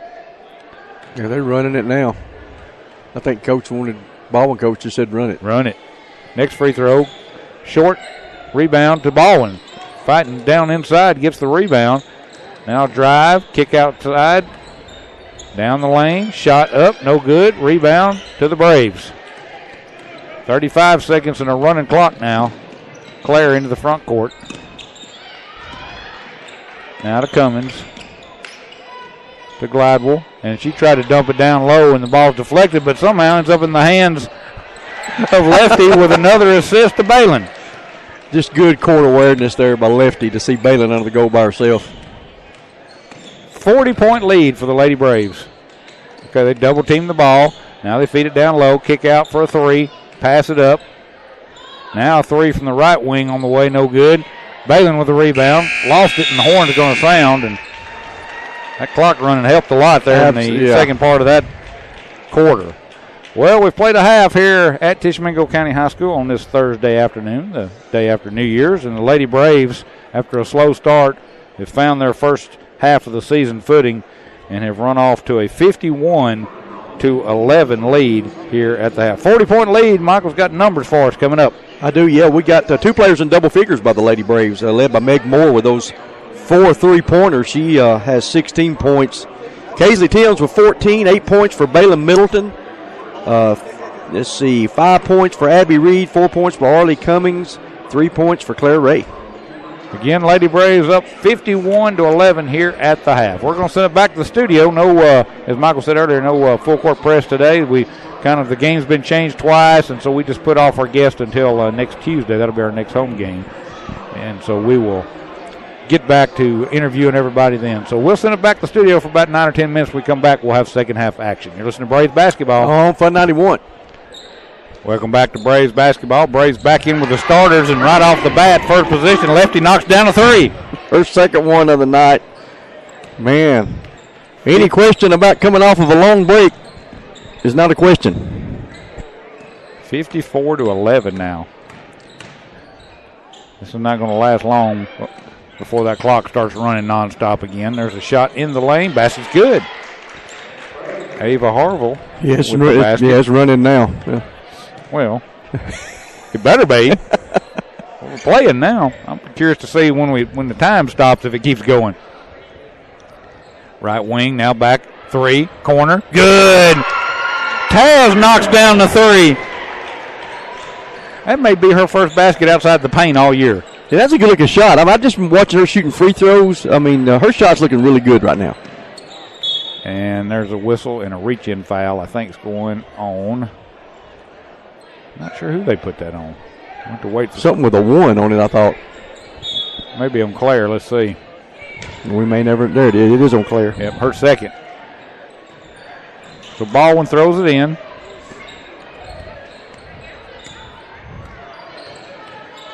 [SPEAKER 2] Yeah, they're running it now. I think Baldwyn coach just said run it.
[SPEAKER 1] Run it. Next free throw, short, rebound to Baldwyn. Fighting down inside, gets the rebound. Now drive, kick outside, down the lane, shot up, no good. Rebound to the Braves. 35 seconds and a running clock now. Claire into the front court. Now to Cummins. To Glidewell. And she tried to dump it down low and the ball's deflected, but somehow ends up in the hands of Lefty with another assist to Balin.
[SPEAKER 2] Just good court awareness there by Lefty to see Balin under the goal by herself.
[SPEAKER 1] 40-point lead for the Lady Braves. Okay, they double team the ball. Now they feed it down low, kick out for a three, pass it up. Now a three from the right wing on the way, no good. Balin with the rebound, lost it, and the horn is going to sound. And that clock running helped a lot there in the second part of that quarter. Well, we've played a half here at Tishomingo County High School on this Thursday afternoon, the day after New Year's, and the Lady Braves, after a slow start, have found their first half of the season footing and have run off to a 51-11 lead here at the half. 40-point lead. Michael's got numbers for us coming up.
[SPEAKER 2] I do, yeah. We got two players in double figures by the Lady Braves, led by Meg Moore with those 4 3-pointers. She has 16 points. Kaisley Timms with 14, 8 points for Balin Middleton. Let's see, 5 points for Abby Reed, 4 points for Arlie Cummings, 3 points for Claire Ray.
[SPEAKER 1] Again, Lady Braves up 51-11 here at the half. We're going to send it back to the studio. No, as Michael said earlier, no full court press today. The game's been changed twice, and so we just put off our guest until next Tuesday. That'll be our next home game, and so we will get back to interviewing everybody then. So we'll send it back to the studio for about 9 or 10 minutes. When we come back, we'll have second half action. You're listening to Braves basketball
[SPEAKER 2] on Fun 91.
[SPEAKER 1] Welcome back to Braves basketball. Braves back in with the starters, and right off the bat, first position, Lefty knocks down a three.
[SPEAKER 2] Her second one of the night. Man, any question about coming off of a long break is not a question.
[SPEAKER 1] 54-11 now. This is not going to last long before that clock starts running nonstop again. There's a shot in the lane. Basket's good. Ava Harville.
[SPEAKER 2] Yes, it's running now. Yeah.
[SPEAKER 1] Well, it better be. We're playing now. I'm curious to see when the time stops if it keeps going. Right wing, now back three, corner. Good. Taz knocks down the three. That may be her first basket outside the paint all year.
[SPEAKER 2] Yeah, that's a good-looking shot. I've just been watching her shooting free throws. I mean, her shot's looking really good right now.
[SPEAKER 1] And there's a whistle and a reach-in foul, I think, is going on. Not sure who they put that on. I have to wait for
[SPEAKER 2] something with a 1 on it, I thought.
[SPEAKER 1] Maybe on Claire. Let's see.
[SPEAKER 2] We may never. There it is. It is on Claire.
[SPEAKER 1] Yep, her second. So Baldwyn throws it in.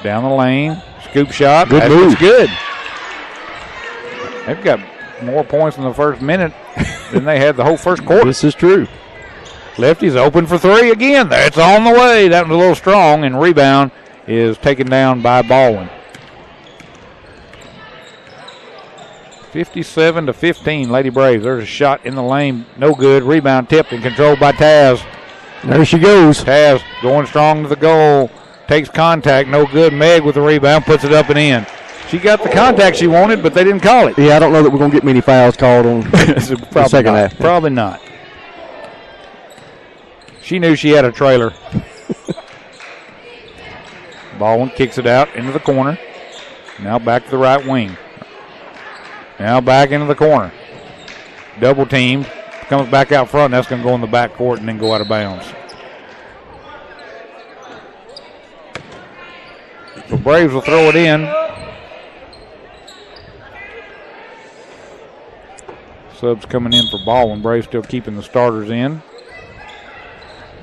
[SPEAKER 1] Down the lane. Scoop shot.
[SPEAKER 2] Good move.
[SPEAKER 1] Good. They've got more points in the first minute than they had the whole first quarter.
[SPEAKER 2] This is true.
[SPEAKER 1] Lefty's open for three again. That's on the way. That was a little strong, and rebound is taken down by Baldwyn. 57-15, Lady Braves. There's a shot in the lane. No good. Rebound tipped and controlled by Taz.
[SPEAKER 2] There she goes.
[SPEAKER 1] Taz going strong to the goal. Takes contact. No good. Meg with the rebound. Puts it up and in. She got the contact she wanted, but they didn't call it.
[SPEAKER 2] Yeah, I don't know that we're going to get many fouls called on the second half.
[SPEAKER 1] Probably not. She knew she had a trailer. Baldwyn kicks it out into the corner. Now back to the right wing. Now back into the corner. Double teamed. Comes back out front. That's going to go in the back court and then go out of bounds. The Braves will throw it in. Subs coming in for Baldwyn. Braves still keeping the starters in.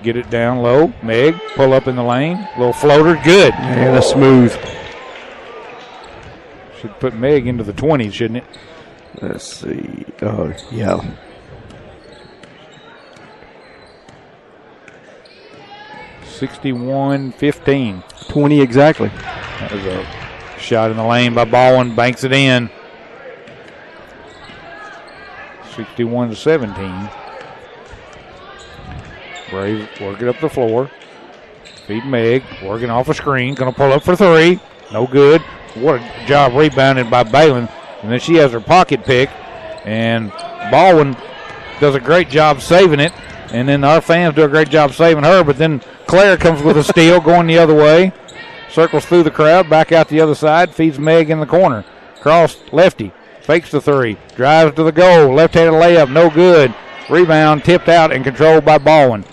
[SPEAKER 1] Get it down low. Meg, pull up in the lane. Little floater, good.
[SPEAKER 2] And a smooth.
[SPEAKER 1] Should put Meg into the 20s, shouldn't it?
[SPEAKER 2] Let's see. Yeah.
[SPEAKER 1] (61-15).
[SPEAKER 2] 20 exactly.
[SPEAKER 1] That was a shot in the lane by Baldwyn. Banks it in. 61-17. Braves work it up the floor. Feed Meg. Working off a screen. Going to pull up for three. No good. What a job rebounded by Balin. And then she has her pocket pick. And Baldwyn does a great job saving it. And then our fans do a great job saving her. But then Claire comes with a steal going the other way. Circles through the crowd. Back out the other side. Feeds Meg in the corner. Cross lefty. Fakes the three. Drives to the goal. Left-handed layup. No good. Rebound tipped out and controlled by Baldwyn.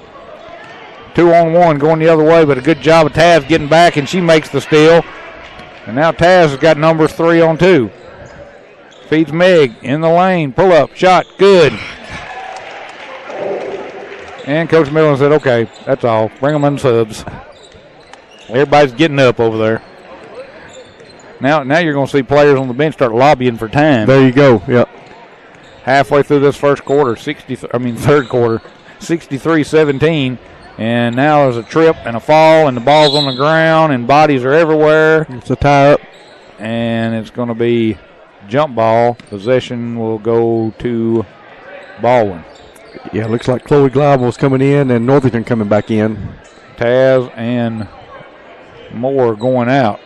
[SPEAKER 1] 2-on-1 going the other way. But a good job of Taz getting back. And she makes the steal. And now Taz has got numbers 3-on-2. Feeds Meg in the lane. Pull up. Shot. Good. And Coach Millen said, okay, that's all. Bring them in subs. Everybody's getting up over there. Now you're going to see players on the bench start lobbying for time.
[SPEAKER 2] There you go. Yep.
[SPEAKER 1] Halfway through this third quarter, 63-17. And now there's a trip and a fall, and the ball's on the ground, and bodies are everywhere.
[SPEAKER 2] It's a tie-up.
[SPEAKER 1] And it's going to be jump ball. Possession will go to Baldwyn.
[SPEAKER 2] Yeah, looks like Chloe Glidewell's coming in and Northington coming back in.
[SPEAKER 1] Taz and Moore going out.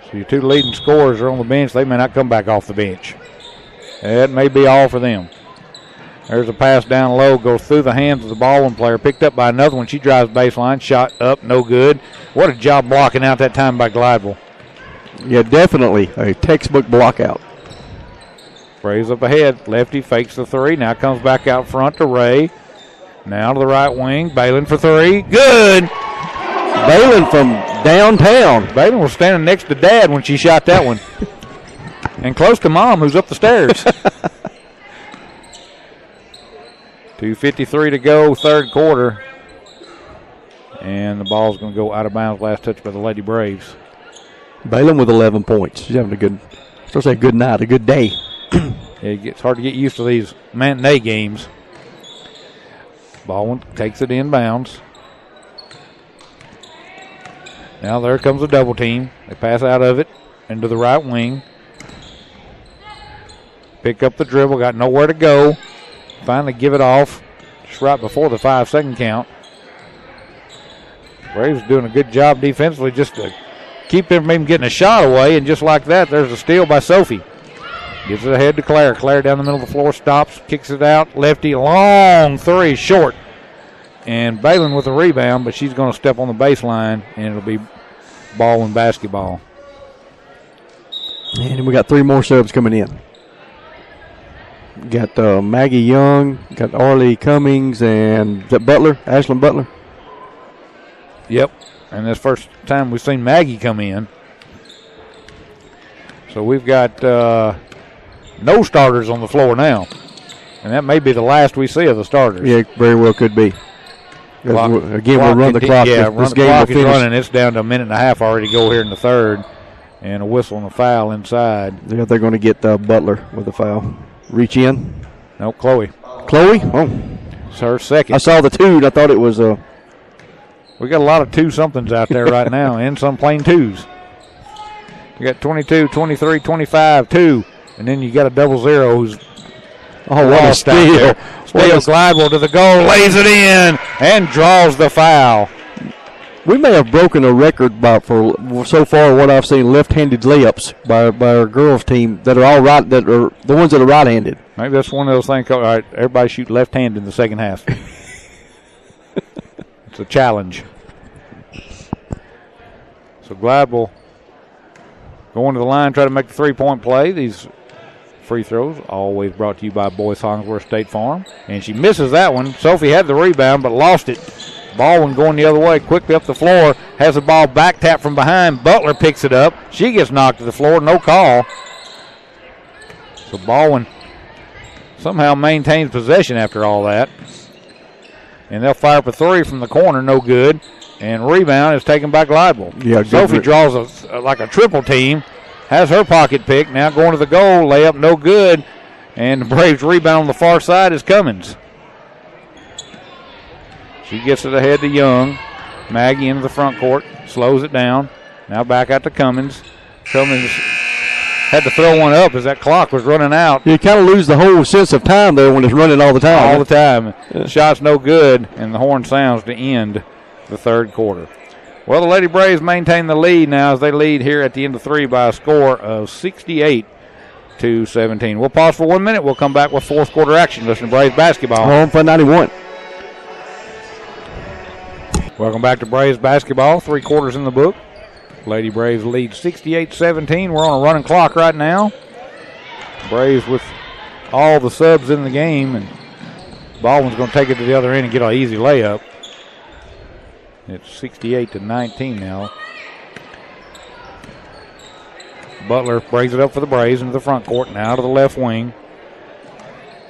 [SPEAKER 1] So your two leading scorers are on the bench. They may not come back off the bench. That may be all for them. There's a pass down low, goes through the hands of the Baldwyn player, picked up by another one. She drives baseline, shot up, no good. What a job blocking out that time by Glidewell.
[SPEAKER 2] Yeah, definitely a textbook blockout.
[SPEAKER 1] Braves up ahead. Lefty fakes the three. Now comes back out front to Ray. Now to the right wing. Balin for three. Good.
[SPEAKER 2] Balin from downtown.
[SPEAKER 1] Balin was standing next to Dad when she shot that one. And close to Mom, who's up the stairs. 2:53 to go, third quarter. And the ball's going to go out of bounds. Last touch by the Lady Braves.
[SPEAKER 2] Balin with 11 points. She's having a good night, a good day.
[SPEAKER 1] It's hard to get used to these matinee games. Baldwyn takes it inbounds. Now there comes a double team. They pass out of it into the right wing. Pick up the dribble, got nowhere to go. Finally give it off just right before the 5-second count. Braves doing a good job defensively just to keep them from even getting a shot away, and just like that, there's a steal by Sophie. Gives it ahead to Claire. Claire down the middle of the floor, stops, kicks it out. Lefty, long three, short. And Balin with a rebound, but she's going to step on the baseline, and it'll be Baldwyn basketball.
[SPEAKER 2] And we got three more subs coming in. Got Maggie Young, got Arlie Cummings, and is that Butler, Ashlyn Butler?
[SPEAKER 1] Yep, and this first time we've seen Maggie come in. So we've got no starters on the floor now. And that may be the last we see of the starters.
[SPEAKER 2] Yeah, very well could be. We'll run the clock.
[SPEAKER 1] Yeah, the clock is running. It's down to a minute and a half already to go here in the third. And a whistle and a foul inside.
[SPEAKER 2] Yeah, they're going to get Butler with a foul. Reach in.
[SPEAKER 1] No, Chloe.
[SPEAKER 2] Chloe? Oh.
[SPEAKER 1] It's her second.
[SPEAKER 2] I saw the two, and I thought it was
[SPEAKER 1] We got a lot of two-somethings out there right now, and some plain twos. You got 22, 23, 25, 2. And then you got a double zero who's
[SPEAKER 2] what a steal.
[SPEAKER 1] Steals Glidewell to the goal, lays it in, and draws the foul.
[SPEAKER 2] We may have broken a record for so far what I've seen left-handed layups by our girls team that are all right, that are the ones that are right-handed.
[SPEAKER 1] Maybe that's one of those things. All right, everybody shoot left-handed in the second half. It's a challenge. So Glidewell going to the line, try to make the three-point play. These free throws always brought to you by Boyce Hollingsworth State Farm. And she misses that one. Sophie had the rebound but lost it. Baldwin going the other way, quickly up the floor, has the ball back tap from behind. Butler picks it up. She gets knocked to the floor, no call. So Baldwin somehow maintains possession after all that. And they'll fire up a three from the corner, no good. And rebound is taken by Glidewell.
[SPEAKER 2] Yeah,
[SPEAKER 1] Sophie draws like a triple team, has her pocket pick, now going to the goal, layup no good. And the Braves rebound on the far side is Cummins. She gets it ahead to Young. Maggie into the front court, slows it down. Now back out to Cummins. Cummins had to throw one up as that clock was running out.
[SPEAKER 2] You kind of lose the whole sense of time there when it's running all the time.
[SPEAKER 1] All the time. Yeah. Shot's no good, and the horn sounds to end the third quarter. Well, the Lady Braves maintain the lead now as they lead here at the end of three by a score of 68-17. We'll pause for 1 minute. We'll come back with fourth quarter action. Listen to Braves basketball.
[SPEAKER 2] Home for 91.
[SPEAKER 1] Welcome back to Braves basketball. 3 quarters in the book. Lady Braves lead 68-17. We're on a running clock right now. Braves with all the subs in the game, and Baldwin's going to take it to the other end and get an easy layup. It's 68-19 now. Butler brings it up for the Braves into the front court, now to the left wing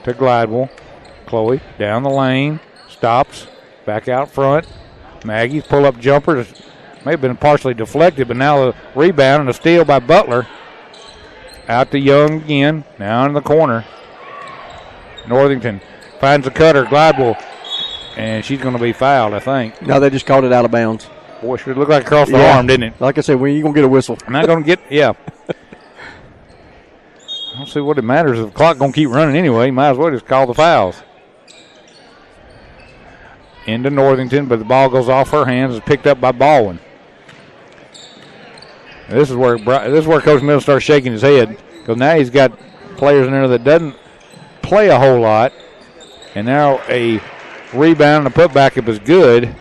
[SPEAKER 1] to Glidewell. Chloe down the lane, stops, back out front. Maggie's pull-up jumper may have been partially deflected, but now a rebound and a steal by Butler. Out to Young again, now in the corner. Northington finds a cutter, Glidewell, and she's going to be fouled, I think.
[SPEAKER 2] No, they just called it out of bounds.
[SPEAKER 1] Boy, sure looked like across the arm, didn't it?
[SPEAKER 2] Like I said, when you going to get a whistle?
[SPEAKER 1] I'm not going to get, yeah. I don't see what it matters if the clock going to keep running anyway. Might as well just call the fouls. Into Northington, but the ball goes off her hands. It's picked up by Baldwin. This is where Coach Mills starts shaking his head, because now he's got players in there that doesn't play a whole lot, and now a rebound and a putback up is good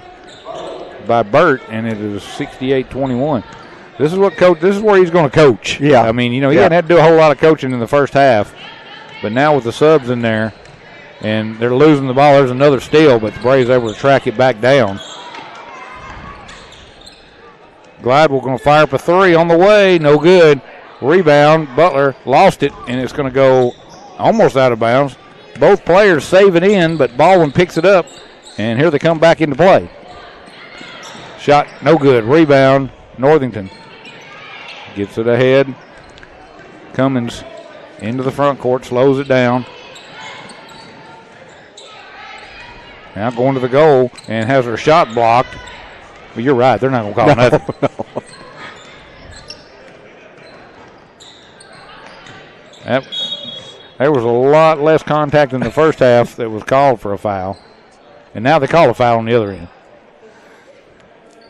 [SPEAKER 1] by Burt, and it is 68-21. This is where he's going to coach.
[SPEAKER 2] Yeah,
[SPEAKER 1] I mean, he hadn't had to do a whole lot of coaching in the first half, but now with the subs in there. And they're losing the ball. There's another steal, but the Braves able to track it back down. Glidewell going to fire up a three on the way. No good. Rebound. Butler lost it, and it's going to go almost out of bounds. Both players save it in, but Baldwin picks it up, and here they come back into play. Shot no good. Rebound. Northington gets it ahead. Cummins into the front court, slows it down. Now going to the goal and has her shot blocked. Well, you're right. They're not going to call nothing. No. There was a lot less contact in the first half that was called for a foul. And now they call a foul on the other end.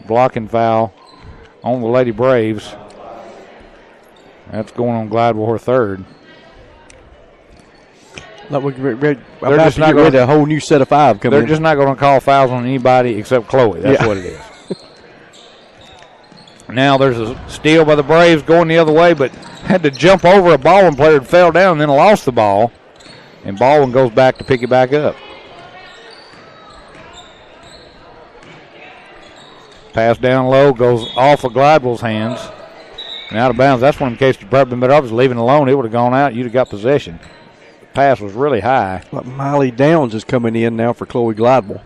[SPEAKER 1] Blocking foul on the Lady Braves. That's going on Glidewell, her third.
[SPEAKER 2] They're just not going to a whole new set of five coming.
[SPEAKER 1] They're just not going to call fouls on anybody except Chloe. That's what it is. Now there's a steal by the Braves going the other way, but had to jump over a Baldwin player and fell down and then lost the ball. And Baldwin goes back to pick it back up. Pass down low, goes off of Glidewell's hands and out of bounds. That's one in case you'd probably been better off just leaving it alone. It would have gone out. You'd have got possession. Pass was really high.
[SPEAKER 2] But Miley Downs is coming in now for Chloe Glidewell.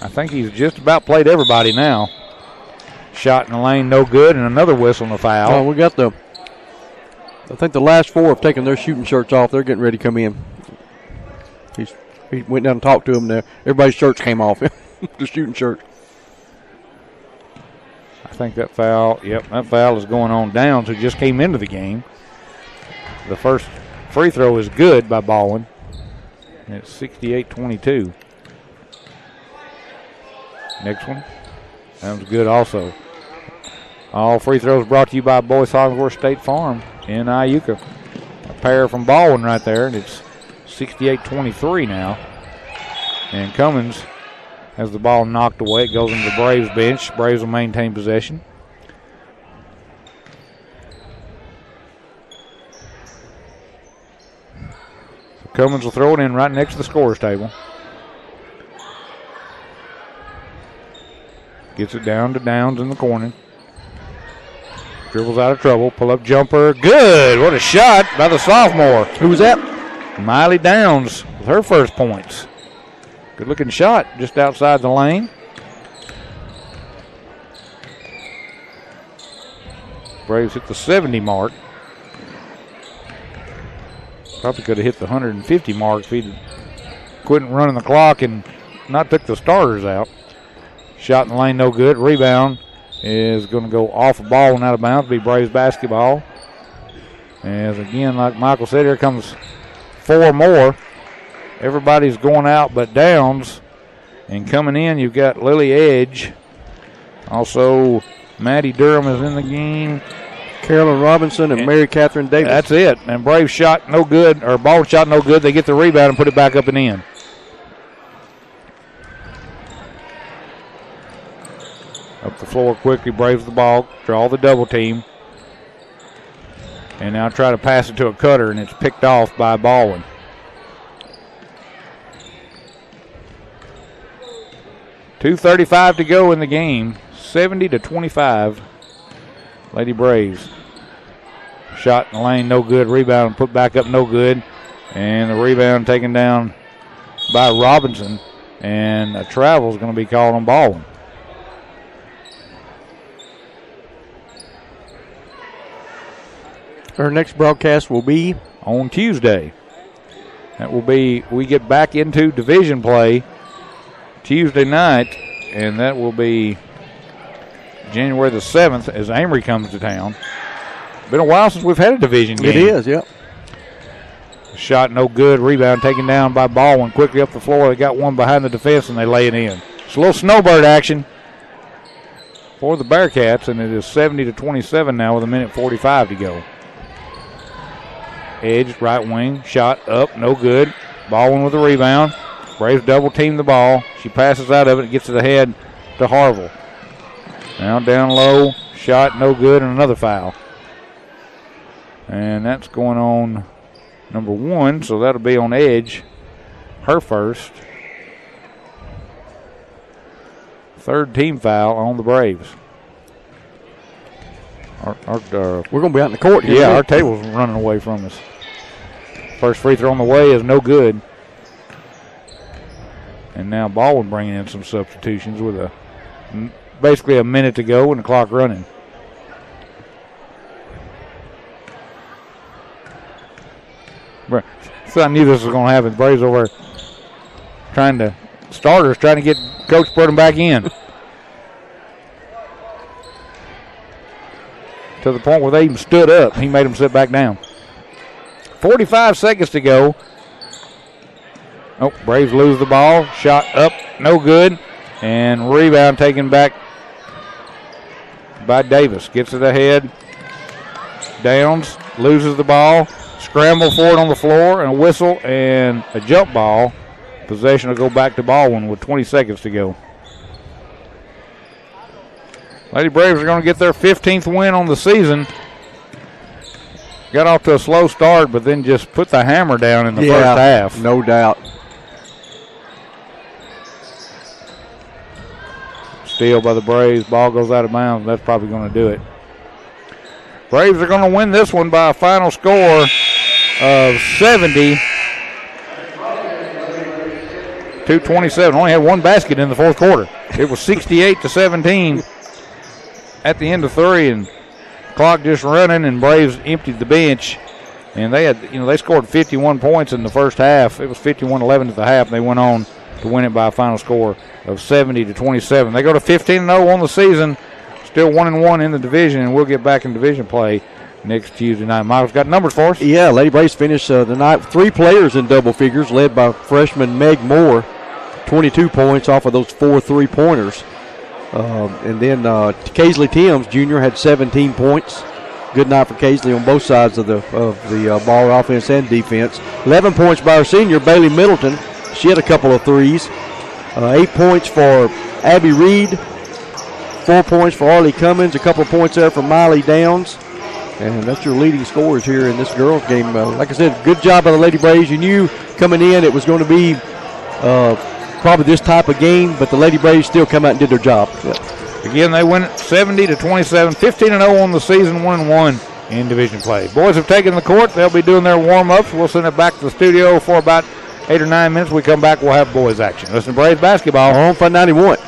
[SPEAKER 1] I think he's just about played everybody now. Shot in the lane, no good, and another whistle and a foul.
[SPEAKER 2] Oh, we got I think the last four have taken their shooting shirts off. They're getting ready to come in. He went down and talked to them there. Everybody's shirts came off. The shooting shirt.
[SPEAKER 1] I think that foul is going on Downs, who just came into the game. The first free throw is good by Baldwin. It's 68-22. Next one. That was good also. All free throws brought to you by Boyce Hogsworth State Farm in Iuka. A pair from Baldwin right there, and it's 68-23 now. And Cummins has the ball knocked away. It goes into the Braves bench. Braves will maintain possession. Cummins will throw it in right next to the scorer's table. Gets it down to Downs in the corner. Dribbles out of trouble. Pull-up jumper. Good. What a shot by the sophomore.
[SPEAKER 2] Who was that?
[SPEAKER 1] Miley Downs with her first points. Good-looking shot just outside the lane. Braves hit the 70 mark. Probably could have hit the 150 mark if he'd quit running the clock and not took the starters out. Shot in the lane, no good. Rebound is going to go off the ball and out of bounds. Be Braves basketball. As again, like Michael said, here comes 4 more. Everybody's going out but Downs. And coming in, you've got Lily Edge. Also, Maddie Durham is in the game.
[SPEAKER 2] Carolyn Robinson and Mary Catherine Davis.
[SPEAKER 1] That's it. And Braves shot no good, or Baldwyn shot no good. They get the rebound and put it back up and in. Up the floor quickly, Braves the ball, draw the double team. And now try to pass it to a cutter, and it's picked off by Baldwyn. .235 to go in the game, 70-25. Lady Braves. Shot in the lane, no good. Rebound put back up, no good. And the rebound taken down by Robinson. And a travel is going to be called on Baldwyn.
[SPEAKER 2] Our next broadcast will be
[SPEAKER 1] on Tuesday. That will be, we get back into division play Tuesday night, and that will be January the 7th as Amory comes to town. Been a while since we've had a division game.
[SPEAKER 2] It is, yep.
[SPEAKER 1] Shot no good. Rebound taken down by Baldwyn. Quickly up the floor. They got one behind the defense, and they lay it in. It's a little snowbird action for the Bearcats, and it is 70-27 now with 1:45 to go. Edge, right wing. Shot up, no good. Baldwyn with the rebound. Braves double team the ball. She passes out of it, gets to the head to Harville. Now down low, shot no good, and another foul. And that's going on number 1, so that'll be on Edge, her first. Third team foul on the Braves.
[SPEAKER 2] We're going to be out in the court here.
[SPEAKER 1] Yeah, our table's running away from us. First free throw on the way is no good. And now Baldwyn bringing in some substitutions with basically a minute to go and the clock running. So I knew this was going to happen. The Braves over trying to get Coach Burton back in. To the point where they even stood up. He made them sit back down. 45 seconds to go. Oh, Braves lose the ball. Shot up, no good. And rebound taken back by Davis. Gets it ahead. Downs loses the ball. Scramble for it on the floor, and a whistle and a jump ball. Possession will go back to Baldwyn with 20 seconds to go. Lady Braves are going to get their 15th win on the season. Got off to a slow start, but then just put the hammer down in the first half.
[SPEAKER 2] No doubt.
[SPEAKER 1] Steal by the Braves. Ball goes out of bounds. That's probably going to do it. Braves are going to win this one by a final score of 70-27. Only had one basket in the fourth quarter. It was 68-17 at the end of 3, and clock just running, and Braves emptied the bench. And they had, they scored 51 points in the first half. It was 51-11 at the half, and they went on to win it by a final score of 70-27. They go to 15-0 on the season. Still 1-1 in the division, and we'll get back in division play next Tuesday night. Michael's got numbers for us.
[SPEAKER 2] Yeah, Lady Braves finished the night with 3 players in double figures, led by freshman Meg Moore, 22 points off of those 4 3-pointers. And then Kaisley Timms, Jr., had 17 points. Good night for Kaisley on both sides of the ball, offense and defense. 11 points by our senior, Bailey Middleton. She had a couple of threes. 8 points for Abby Reed. 4 points for Arlie Cummins. A couple of points there for Miley Downs. And that's your leading scorers here in this girls game. Like I said, good job by the Lady Braves. You knew coming in it was going to be probably this type of game, but the Lady Braves still come out and did their job. Yep.
[SPEAKER 1] Again, they win it 70-27, 15-0 on the season, 1-1 in division play. Boys have taken the court. They'll be doing their warm-ups. We'll send it back to the studio for about 8 or 9 minutes. We come back, we'll have boys action. Listen to Braves basketball
[SPEAKER 2] on Fun 91.